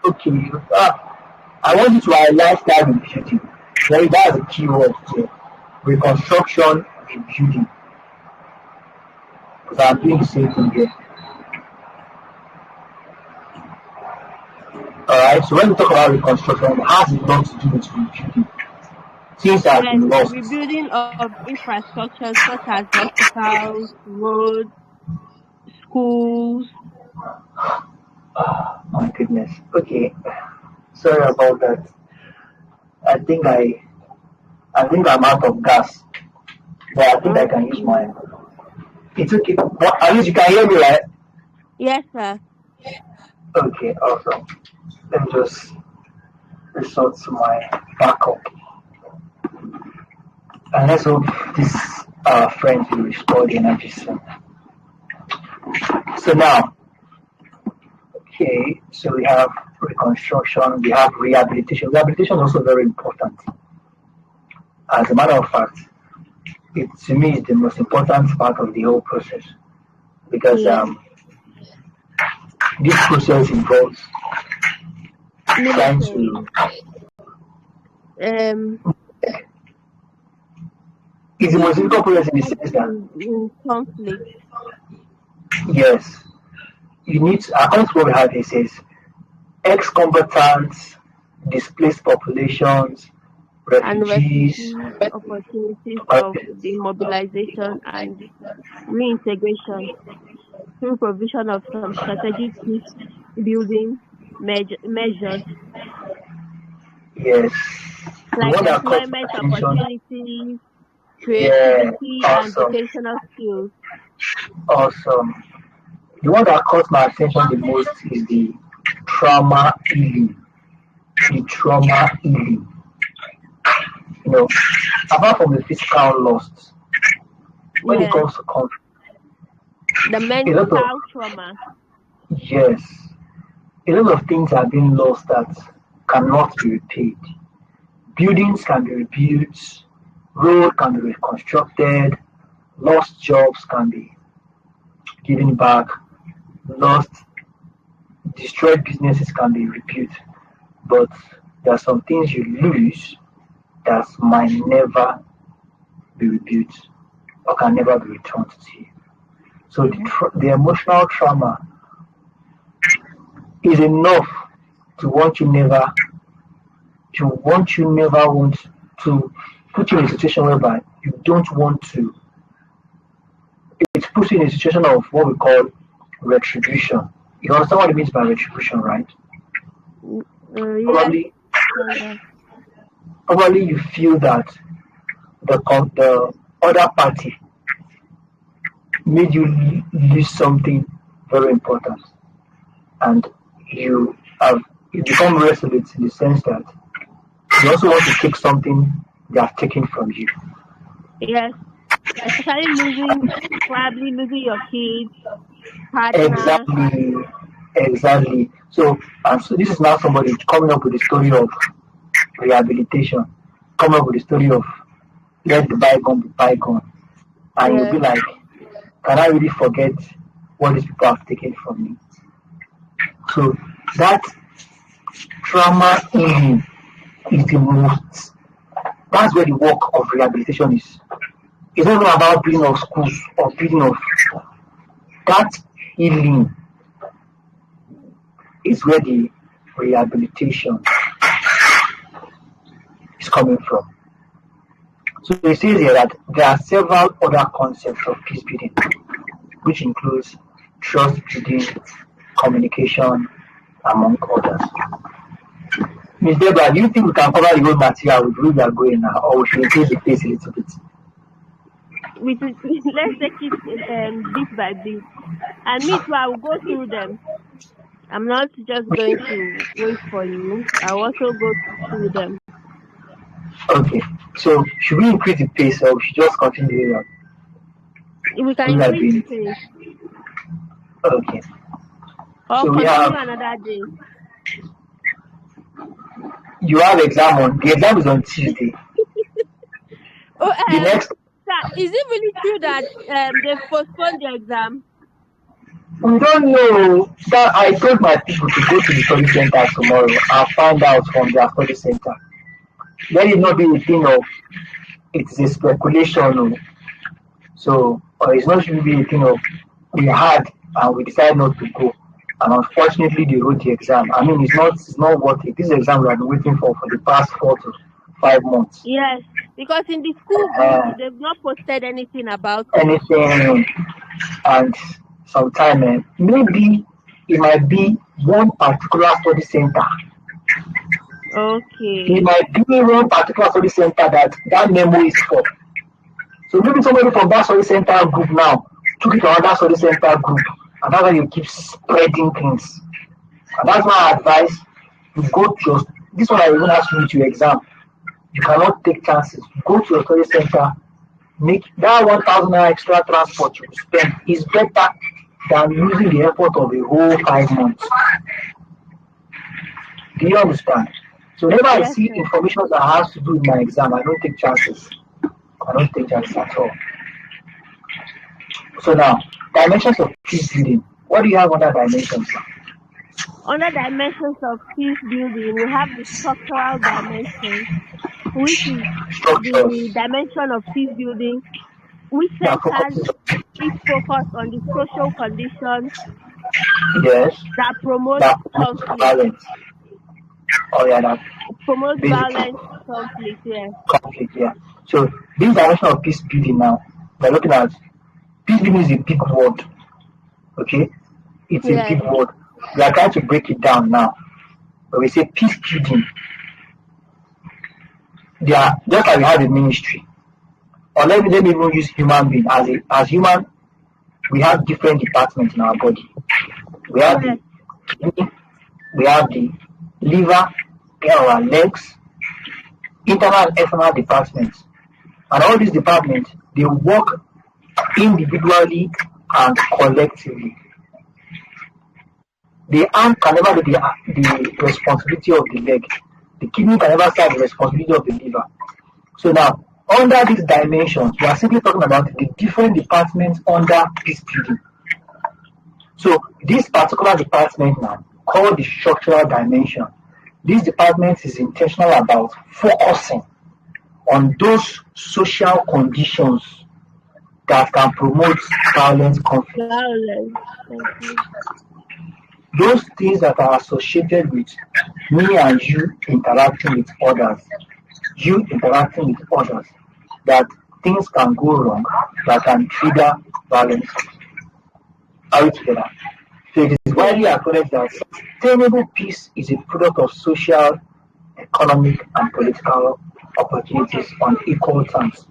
Okay. I want you to highlight that rebuilding. Well, that's a key word here. Reconstruction, rebuilding. Because I'm doing the same thing here. Alright, so when we talk about reconstruction, it has a lot to do with rebuilding. Things have Yes, been lost. rebuilding of infrastructure such as hospitals, roads, schools. My goodness. Okay. Sorry about that. I think I'm out of gas. But I think I can use Okay. mine. It's okay. What, at least you can hear me, right? Yes, sir. Okay, awesome. Let me just resort to my backup. And let's hope this friend will restore the energy soon. So now, okay, so we have reconstruction, we have rehabilitation. Rehabilitation is also very important. As a matter of fact, it to me is the most important part of the whole process because Yes. this process involves trying Military. to. Um, It's the most Building difficult process in the sense that in conflict yes, you need to, according to what we have, it says ex-combatants, displaced populations, and refugees, refugee opportunities of demobilization and reintegration through provision of some strategic peace building measures yes, the like one that caught my employment attention. opportunities, Yeah, creativity, and awesome, vocational skills. awesome. The one that caught my attention the most is the trauma healing. The trauma healing. You know, apart from the physical loss, when it Yes, comes to conflict, the a lot of mental trauma. yes, a lot of things are being lost that cannot be repaid. Buildings can be rebuilt, road can be reconstructed, lost jobs can be given back, lost destroyed businesses can be rebuilt. But there are some things you lose that might never be rebuilt or can never be returned to you. So the emotional trauma is enough to want you never want to put you in a situation whereby you don't want to. It puts you in a situation of what we call retribution. You understand what it means by retribution, right? Yes, Probably, kind of. probably you feel that the other party made you lose something very important, and you have you become resolute in the sense that you also want to take something they have taken from you. Yes. Especially probably losing your kids, partner. Exactly, exactly. So this is now somebody coming up with a story of rehabilitation, coming up with a story of let the bygone be bygone, and you'll Yes. be like, can I really forget what these people have taken from me? So that trauma healing is the most. That's where the work of rehabilitation is. It's not even about building of schools or building of that healing is where the rehabilitation is coming from. So it says here that there are several other concepts of peace building, which includes trust building, communication, among others. Ms. Deborah, do you think we can cover the whole material with which we are going now, or we should increase the pace a little bit? Let's take it bit by bit. And me too, I will go through them. I'm not just going to wait for you. I'll also go through them. Okay, so should we increase the pace or we should just continue on? We can We are increase the doing it. pace Okay, or so we continue have, another day. you have exam on, the exam is on Tuesday. Oh, The next, sir, is it really true that they've postponed the exam? we don't know. That I told my people to go to the study center tomorrow and find out from their study center. Let it not be a thing of, it's a speculation. No. So, or it's not should be a thing of, we had and we decided not to go. And unfortunately, they wrote the exam. I mean, it's not worth it. This exam we have been waiting for the past 4 to 5 months. Yes, because in the school group, they've not posted anything about it. Anything, and sometime maybe it might be one particular study center. Okay. It might be one particular study center that memo is for. So maybe somebody from that study center group now took it to another study center group, and that's why you keep spreading things. And that's why I advise you go to your, this one I even ask you to your exam. You cannot take chances. Go to your study center, make that 1,000 extra transport you spend is better than using the effort of a whole 5 months. Do you understand? So whenever I see information that has to do with my exam, I don't take chances. I don't take chances at all. So now, dimensions of peace building. What do you have under dimensions? Under dimensions of peace building, we have the structural dimension, which is the dimension of peace building, which centers its focus on the social conditions that promote conflict. Violence. Oh yeah, that promotes violence, conflict, yeah. Conflict, yeah. So this dimension of peace building now, we're looking at peace building is a big word. Okay? It's a big word. We are trying to break it down now. When we say peace building, they are just like we have a ministry. Or let me even use human being as human. We have different departments in our body. We have the kidney, we have the liver, we have our legs, internal and external departments. And all these departments, they work individually and collectively. The arm can never be the responsibility of the leg. The kidney can never serve the responsibility of the liver. So now, under these dimensions, we are simply talking about the different departments under peace building. So this particular department now, called the structural dimension, this department is intentional about focusing on those social conditions that can promote violent conflict. Those things that are associated with me and you interacting with others, that things can go wrong, that can trigger violence. Are we together? So it is widely acknowledged that sustainable peace is a product of social, economic, and political opportunities on equal terms.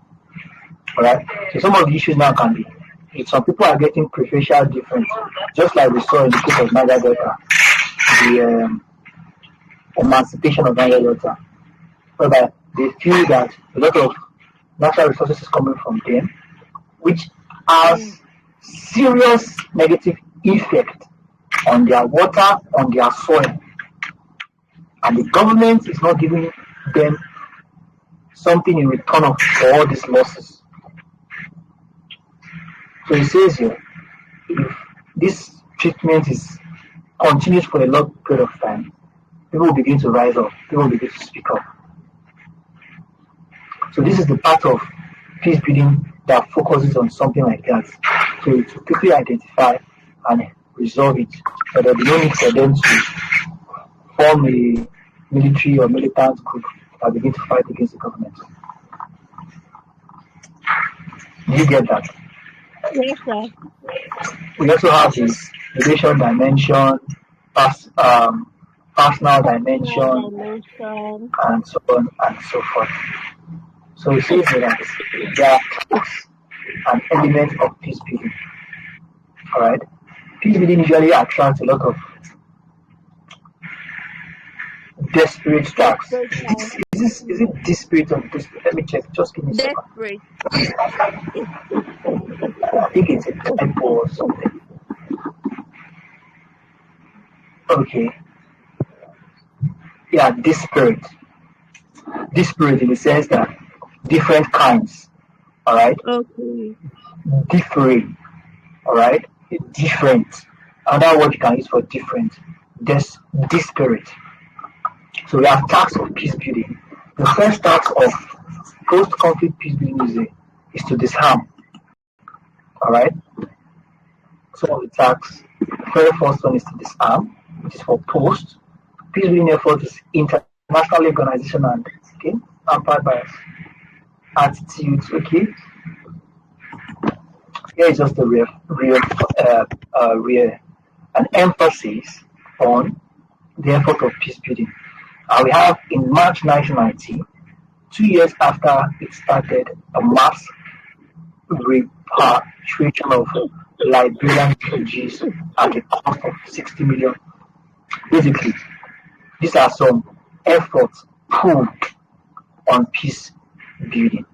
Alright? So some of the issues now can be, if some people are getting preferential difference, just like we saw in the case of Niger Delta, emancipation of Niger Delta, whereby they feel that a lot of natural resources is coming from them, which has serious negative effect on their water, on their soil, and the government is not giving them something in return of for all these losses. So it says here, if this treatment is continues for a long period of time, people will begin to rise up, people will begin to speak up. So this is the part of peace building that focuses on something like that. So to quickly identify and resolve it. So there will be no need for them to form a military or militant group that begin to fight against the government. Do you get that? Yes, sir. We also have this relation dimension, personal dimension, Dimension. and so on and so forth. So it says that there are tasks and elements of peace building. Alright? Peace building usually attracts a lot of desperate tasks. Is it desperate or desperate? Let me check. Just give me a second. Desperate. I think it's a typo or something. Okay. Yeah, disparate. Disparate in the sense that different kinds. Alright? Okay. Differing. Alright? Different. Another word you can use for different. Disparate. So we have tasks of peace building. The first task of post-conflict peace building is to disarm. Alright? Some of the tasks, the very first one is to disarm, which is for post. Peace building effort is international organization and okay, hampered by attitudes. Okay, here is just the an emphasis on the effort of peace building. We have in March 1990, 2 years after it started, a mass repatriation of Liberian refugees at a cost of 60 million. Basically, these are some efforts pulled on peace building.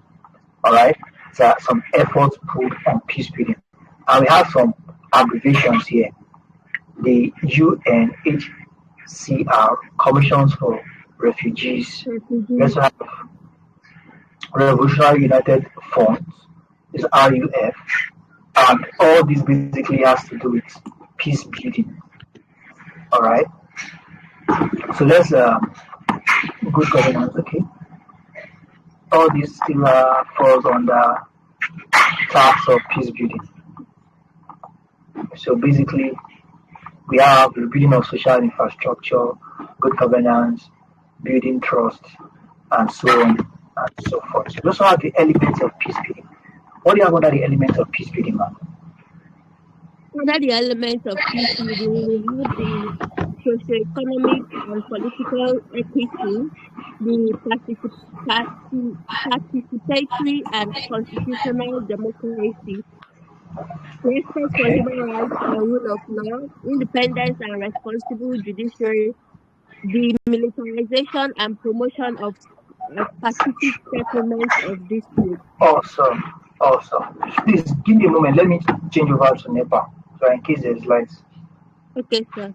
Alright? There are some efforts pulled on peace building. And we have some abbreviations here. The UNHCR, Commissions for Refugees. We also have Revolutionary United Front, is RUF. And all this basically has to do with peace building. Alright? So let's good governance, okay? All this still falls under tasks of peace building. So basically, we have the building of social infrastructure, good governance, building trust, and so on and so forth. So we also have the elements of peace building. What do you have under the elements of peace building, ma'am? Under the elements of peace building, we have the socioeconomic and political equity, the participatory and constitutional democracy, respect for human rights and rule of law, independence and responsible judiciary, the militarization and promotion of pacific settlement of disputes. Awesome. Please give me a moment. Let me change over to NEPA, so in case there's lights. Okay, sir.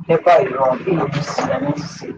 NEPA is wrong. ABC, I need to see.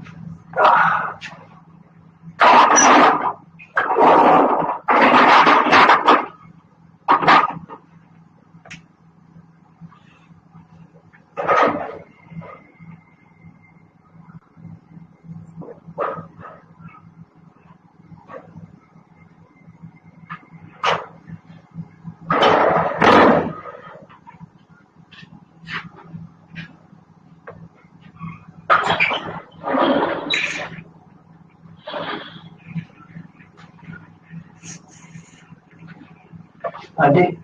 Ade.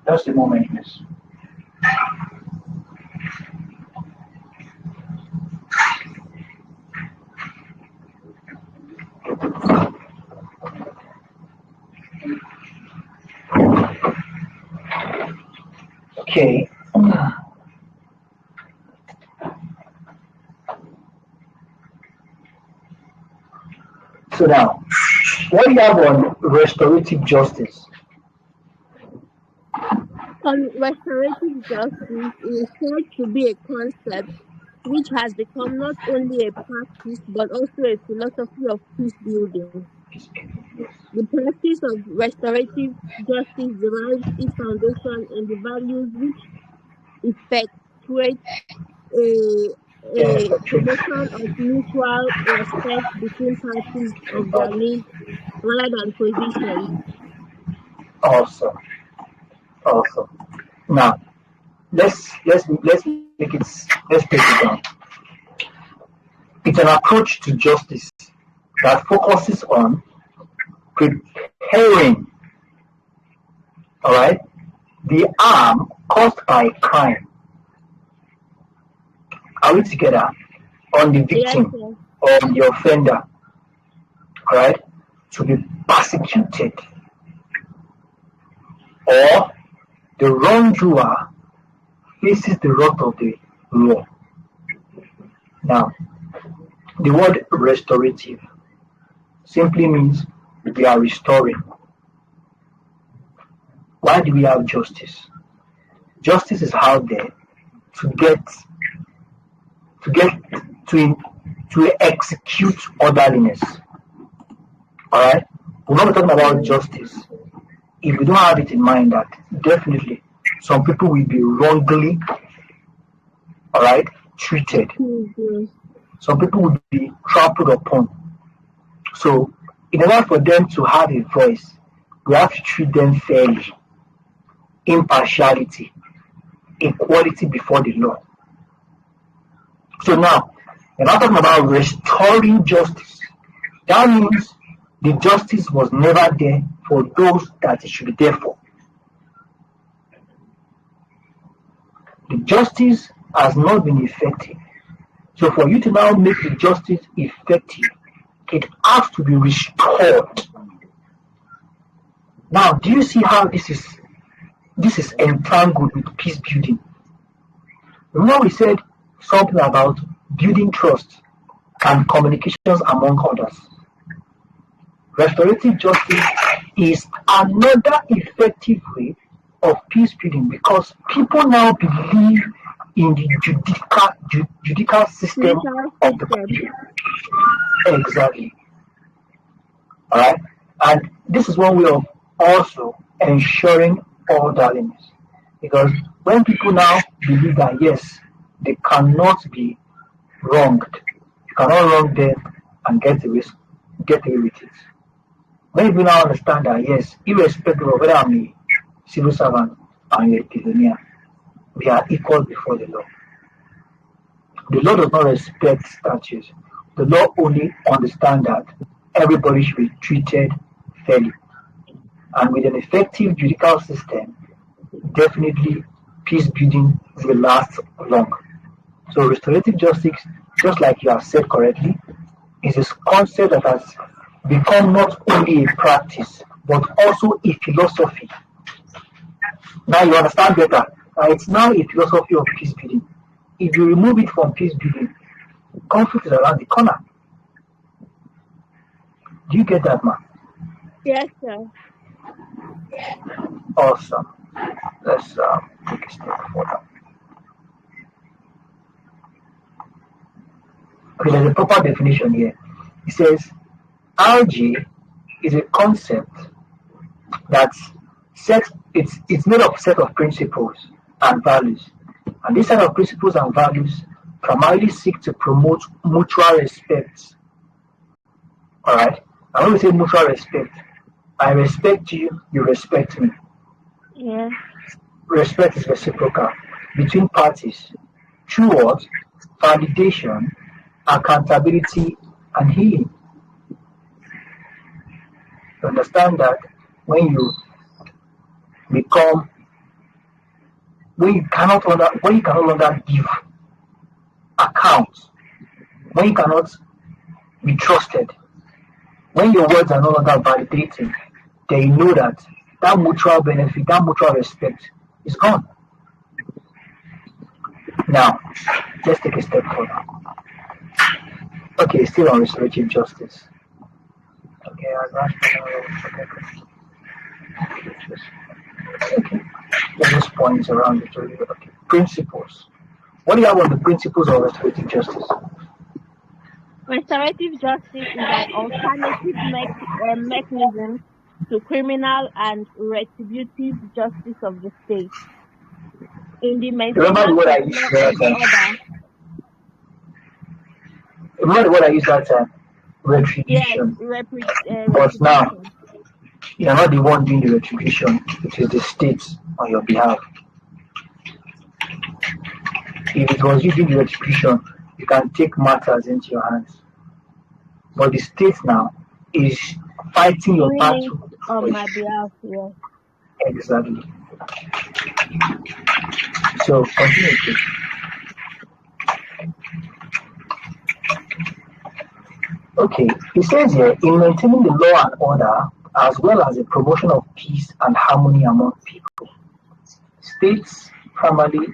Just a moment, please. Okay. So now, what do you have on restorative justice? Restorative justice is said to be a concept which has become not only a practice but also a philosophy of peace building. The practice of restorative justice derives its foundation in the values which effectuate a promotion of mutual respect between parties of their needs rather than positions. Awesome, awesome. Now, let's make it let's break it down. It's an approach to justice that focuses on preparing, all right, the harm caused by crime. Are we together? On the Yes, victim sir. or the offender, all right, to be persecuted, or the wrongdoer faces the wrath of the law. Now, the word restorative simply means we are restoring. Why do we have justice? Justice is out there to get to get to to execute orderliness. All right. We're not talking about justice if we don't have it in mind that definitely some people will be wrongly, all right, treated. Mhm. Some people will be trampled upon. So, in order for them to have a voice, we have to treat them fairly, impartiality, equality before the law. So now, we're not talking about restoring justice. That means the justice was never there for those that it should be there for. The justice has not been effective. So for you to now make the justice effective, it has to be restored. Now, do you see how this is entangled with peace building? Remember we said something about building trust and communications among others. Restorative justice is another effective way of peace building because people now believe in the judicial system Judicial of the system. country. Exactly. All right. And this is one way of also ensuring orderliness. Because when people now believe that yes, they cannot be wronged, you cannot wrong them and get away with it. When people now understand that yes, irrespective of whether I'm a civil servant and you're a citizen, we are equal before the law. The law does not respect statutes. The law only understands that everybody should be treated fairly. And with an effective judicial system, definitely peace building will last long. So restorative justice, just like you have said correctly, is a concept that has become not only a practice but also a philosophy. Now you understand better. It's now a philosophy of peace building. If you remove it from peace building, conflict is around the corner. Do you get that, man? Yes, sir. Awesome. Let's take a step further. Okay, there's a proper definition here. It says RG is a concept that's it's made of a set of principles and values. And this set of principles and values primarily seek to promote mutual respect. Alright? And when we say mutual respect, I respect you, you respect me. Yeah. Respect is reciprocal between parties through what? Validation, accountability, and healing. You understand that when you become when you cannot longer give accounts, when you cannot be trusted, when your words are no longer validated, then you know that that mutual benefit, that mutual respect is gone. Now, let's take a step further. Okay, still on restorative justice. Okay, okay. Those points around it. Okay. Principles. What do you have on the principles of restorative justice? Restorative justice is an alternative mechanism to criminal and retributive justice of the state in the Remember the maintenance word I of used law that and time? order. Remember the word I used that time? Yes, Retribution. But now, retribution. you're not the one doing the retribution. It is the state on your behalf. If it was you doing the retribution, you can take matters into your hands. But the state now is fighting your Doing it battle on for my you. behalf, yes. Exactly. So continue, please. Okay, it says here, in maintaining the law and order, as well as the promotion of peace and harmony among people, states' primary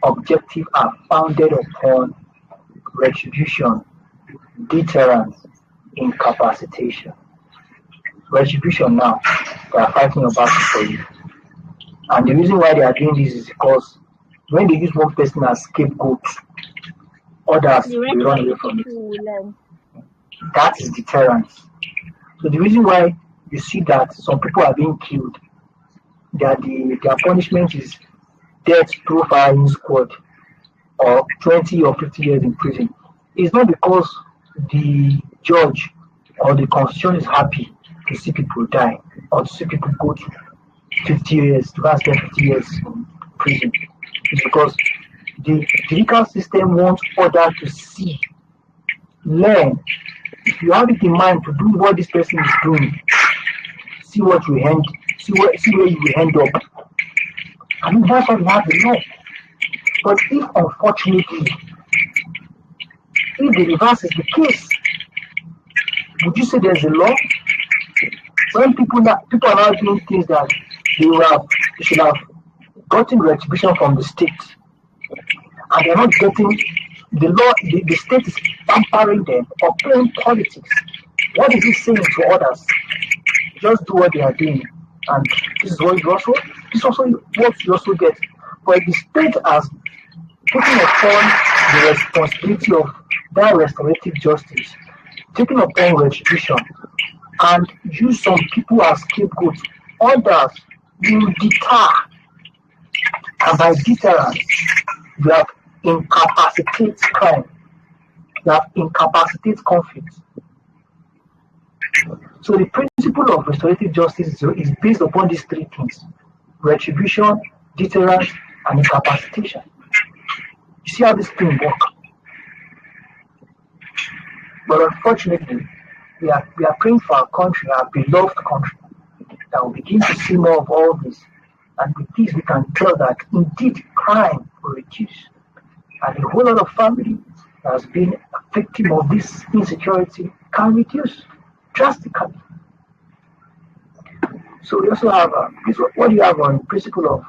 objectives are founded upon retribution, deterrence, incapacitation. Retribution now, they are fighting your battle for you. And the reason why they are doing this is because when they use one person as scapegoat, others The will rest run of away the from it. people will learn. That is deterrence. So the reason why you see that some people are being killed, that their punishment is death through firing squad or 20 or 50 years in prison, is not because the judge or the constitution is happy to see people die or to see people go to 50 years, to go spend 50 years in prison. It's because the legal system wants others to see, learn. If you have it in mind to do what this person is doing, see what you end, see where you will end up. I mean, that's what we have in law. But if unfortunately, if the reverse is the case, would you say there's a law? When people are now doing things that they should have gotten retribution from the state, and they're not getting the law, the state is pampering them or playing politics. What is it saying to others? Just do what they are doing, and this is what you also, this is also what you also get. But the state has taken upon the responsibility of that restorative justice, taking upon retribution, and use some people as scapegoats. Others will deter, and by deterrence, you have incapacitated crime, you have incapacitated conflict. So the principle of restorative justice is based upon these three things: retribution, deterrence, and incapacitation. You see how this thing works. But unfortunately, we are praying for our country, our beloved country, that we begin to see more of all this. And with this, we can tell that indeed crime will reduce. And a whole lot of family that has been a victim of this insecurity can reduce drastically. So we also have what do you have on principle of?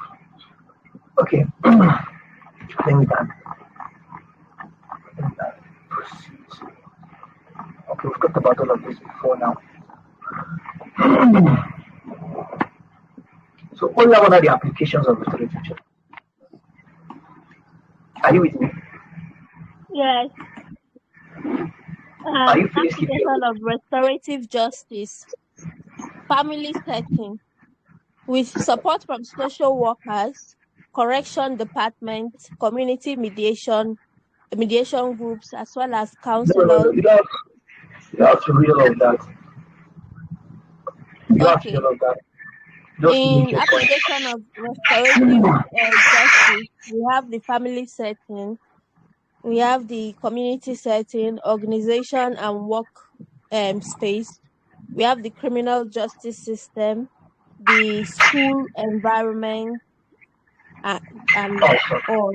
Okay, let me done. Proceed. Okay, we've talked about all of this before now. So what do you have under the applications of restorative justice? Are you with me? Yes. Are you finished keeping Application of restorative justice, family setting, with support from social workers, correction department, community mediation groups, as well as No. counselors. You don't have to read all of that. You don't have to read Okay. all of that. Just make In your point. application of restorative justice, we have the family setting, we have the community setting, organization and work space. We have the criminal justice system, the school environment, and, and Awesome. all.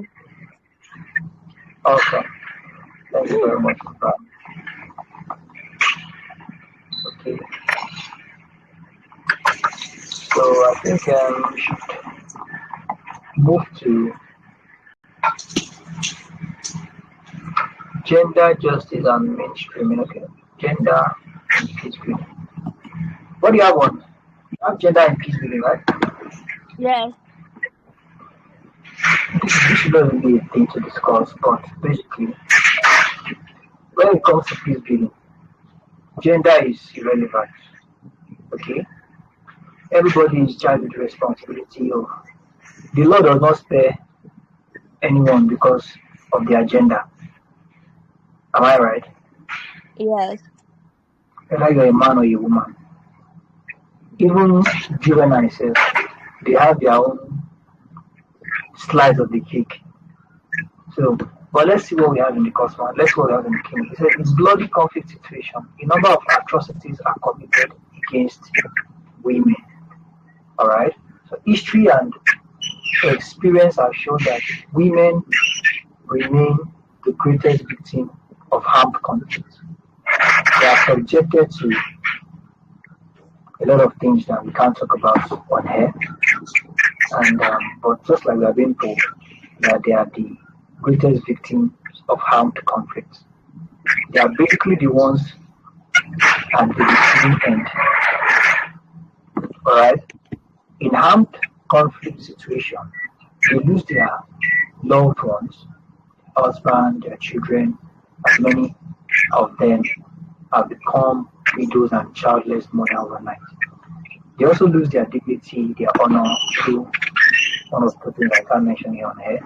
Awesome. Thank you very much for that. Okay. So I think we should move to Gender justice and mainstreaming. Okay. Gender and peacekeeping. What do you have on? You have gender and peacekeeping, right? Yes. This should not be a thing to discuss, but basically, when it comes to peacekeeping, gender is irrelevant. Okay? Everybody is charged with the responsibility of the law does not spare anyone because of their gender. Am I right? Yes. Whether you're a man or a woman. Even juveniles, they have their own slice of the cake. So, but let's see what we have in the Cosmo. Let's see what we have in the King. He said, in bloody conflict situation, a number of atrocities are committed against women. All right. So, history and experience have shown that women remain the greatest victim of armed conflict. They are subjected to a lot of things that we can't talk about on air. And but just like we are being told that they are the greatest victims of armed conflict, they are basically the ones at the receiving end. Alright? In armed conflict situation, they lose their loved ones, husband, their children, as many of them have become widows and childless mother overnight. They also lose their dignity, their honor through one of the things I can't mention here on air.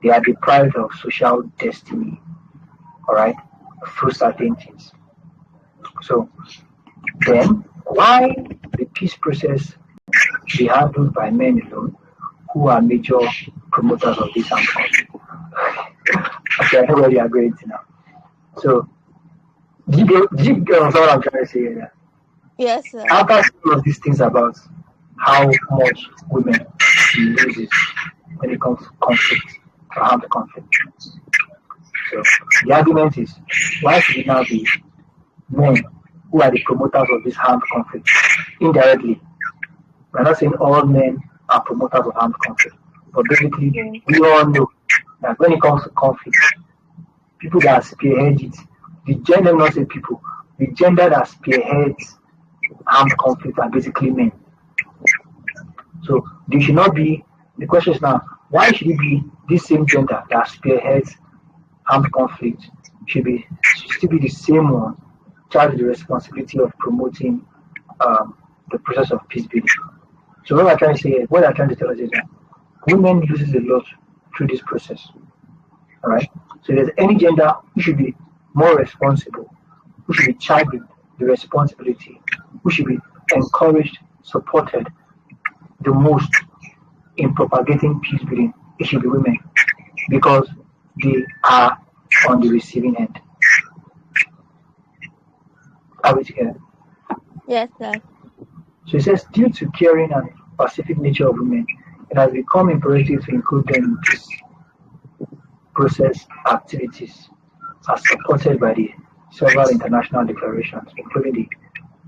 They are deprived of social destiny, alright, through certain things. So then why the peace process be handled by men alone who are major promoters of this armed conflict? Okay, I know where you are going to now. So did you get what I'm trying to say here? Yes, sir. After seeing all of these things about how much women loses when it comes to conflict, armed conflict. So the argument is, why should it now be men who are the promoters of this armed conflict? Indirectly, we're not saying all men are promoters of armed conflict, but basically we all know that when it comes to conflict, people that spearhead it, the gender, not say people, the gender that spearheads armed conflict are basically men. So they should not be, the question is now, why should it be this same gender that spearheads armed conflict should still be the same one charged with the responsibility of promoting the process of peace building? So what I'm trying to say is, what I'm trying to tell us is that women loses a lot through this process. Alright? So if there's any gender who should be more responsible, who should be charged with the responsibility, who should be encouraged, supported the most in propagating peace building, it should be women, because they are on the receiving end. Are we together? Yes, sir. So it says, due to caring and pacific nature of women, it has become imperative to include them in this process activities as supported by the several international declarations, including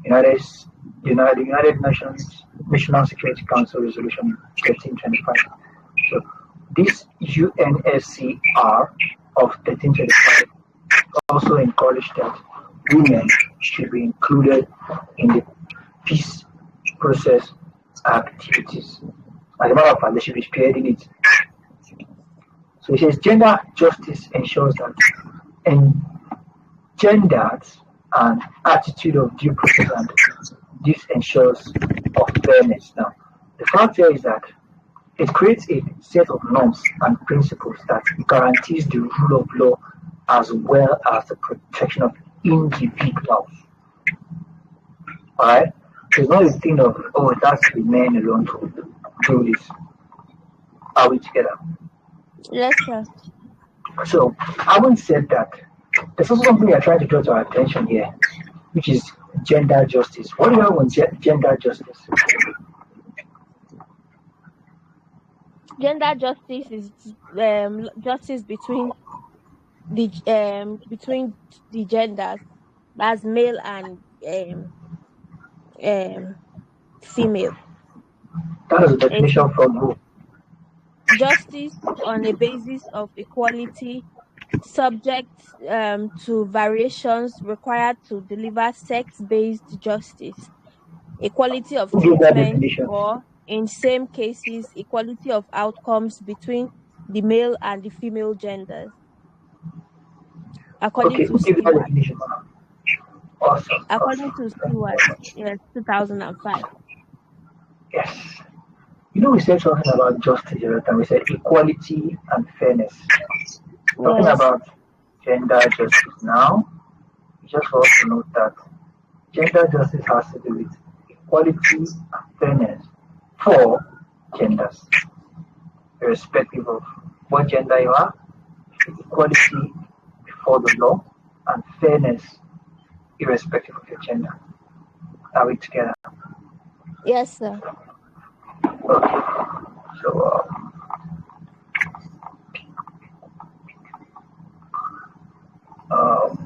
the United Nations National Security Council Resolution 1325. So this UNSCR of 1325 also encouraged that women should be included in the peace process activities. As a matter of fact, they should be spearheading it. So it says gender justice ensures that engendered an attitude of due process, and this ensures of fairness. Now, the fact here is that it creates a set of norms and principles that guarantees the rule of law as well as the protection of individuals. Alright? So it's not a thing of, oh, it has to be men alone to do this. Are we together? Yes, sir. So, having said that, there's also something we are trying to draw to our attention here, which is gender justice. What do you have on gender justice? Gender justice is justice between the genders, that's male and female. That is a It's, definition from who? justice on a basis of equality, subject to variations required to deliver sex-based justice, equality of Who gave that treatment, definition? or, in some cases, equality of outcomes between the male and the female genders, according Okay, to who gave that Stewart. definition? Awesome, According awesome. to Thank you Stewart, very much. yes, 2005. Yes. We said something about justice the other time. We said equality and fairness. Talking Yes, about gender justice now, just for us to note that gender justice has to do with equality and fairness for genders, irrespective of what gender you are, equality before the law, and fairness irrespective of your gender. Are we together? yes, sir. Okay. So, um,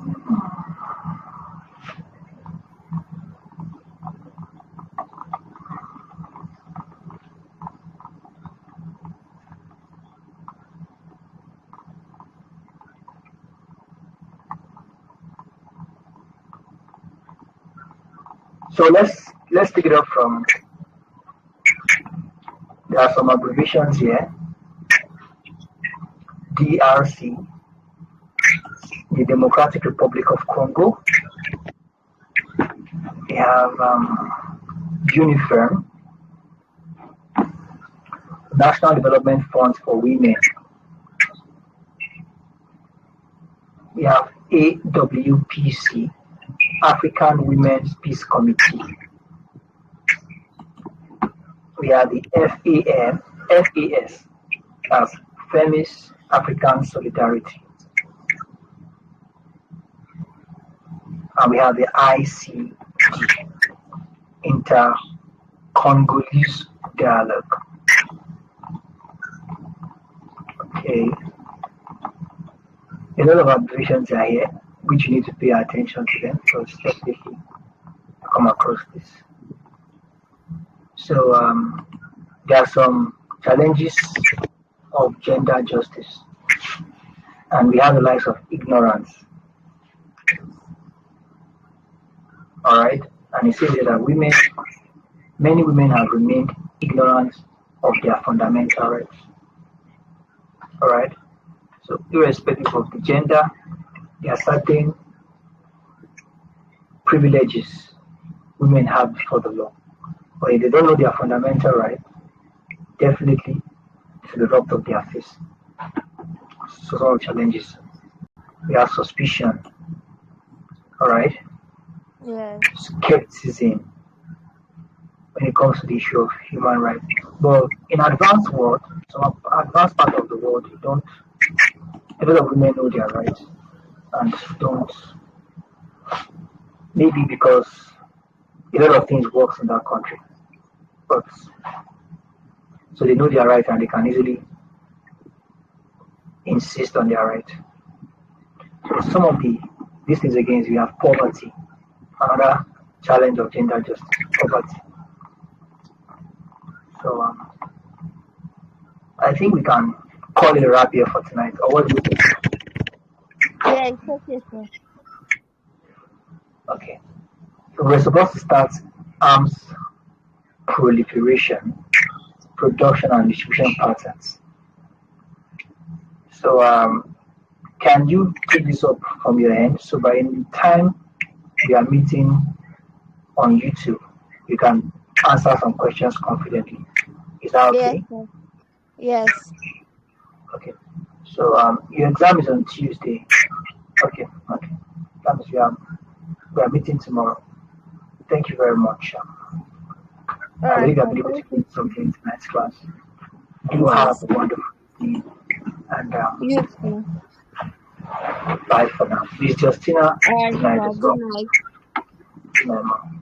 so let's take it up from. There are some abbreviations here. DRC, the Democratic Republic of Congo. We have UNIFERM, National Development Fund for Women. We have AWPC, African Women's Peace Committee. We have the FAS, as Femis African Solidarity. And we have the ICD, Inter-Congolese Dialogue. Okay. A lot of abbreviations are here, which you need to pay attention to them, because definitely you come across this. So there are some challenges of gender justice, and we have the likes of ignorance. All right, and it says that many women have remained ignorant of their fundamental rights. All right, so irrespective of the gender, there are certain privileges women have before the law. But if they don't know their fundamental right, definitely to the robbed of their face. So some challenges. We have suspicion. All right. Yes. Skepticism when it comes to the issue of human rights. But in advanced world, some advanced part of the world, a lot of women know their rights and don't. Maybe because a lot of things works in that country, but so they know their right and they can easily insist on their right. So some of these things again, we have poverty, another challenge of gender justice, poverty. So I think we can call it a wrap here for tonight. Or what do you think? Yeah, it's okay, sir. Okay. So we're supposed to start arms proliferation, production and distribution patterns. So can you take this up from your end? So by the time we are meeting on YouTube, you can answer some questions confidently. Is that okay? Yes, sir. Yes. Okay. So your exam is on Tuesday. Okay. That means we are meeting tomorrow. Thank you very much. I believe I've been able to get something in tonight's class. You have a wonderful day. And You too. bye for now. This is Justina. Good Good night as well. night. Good night, Mom.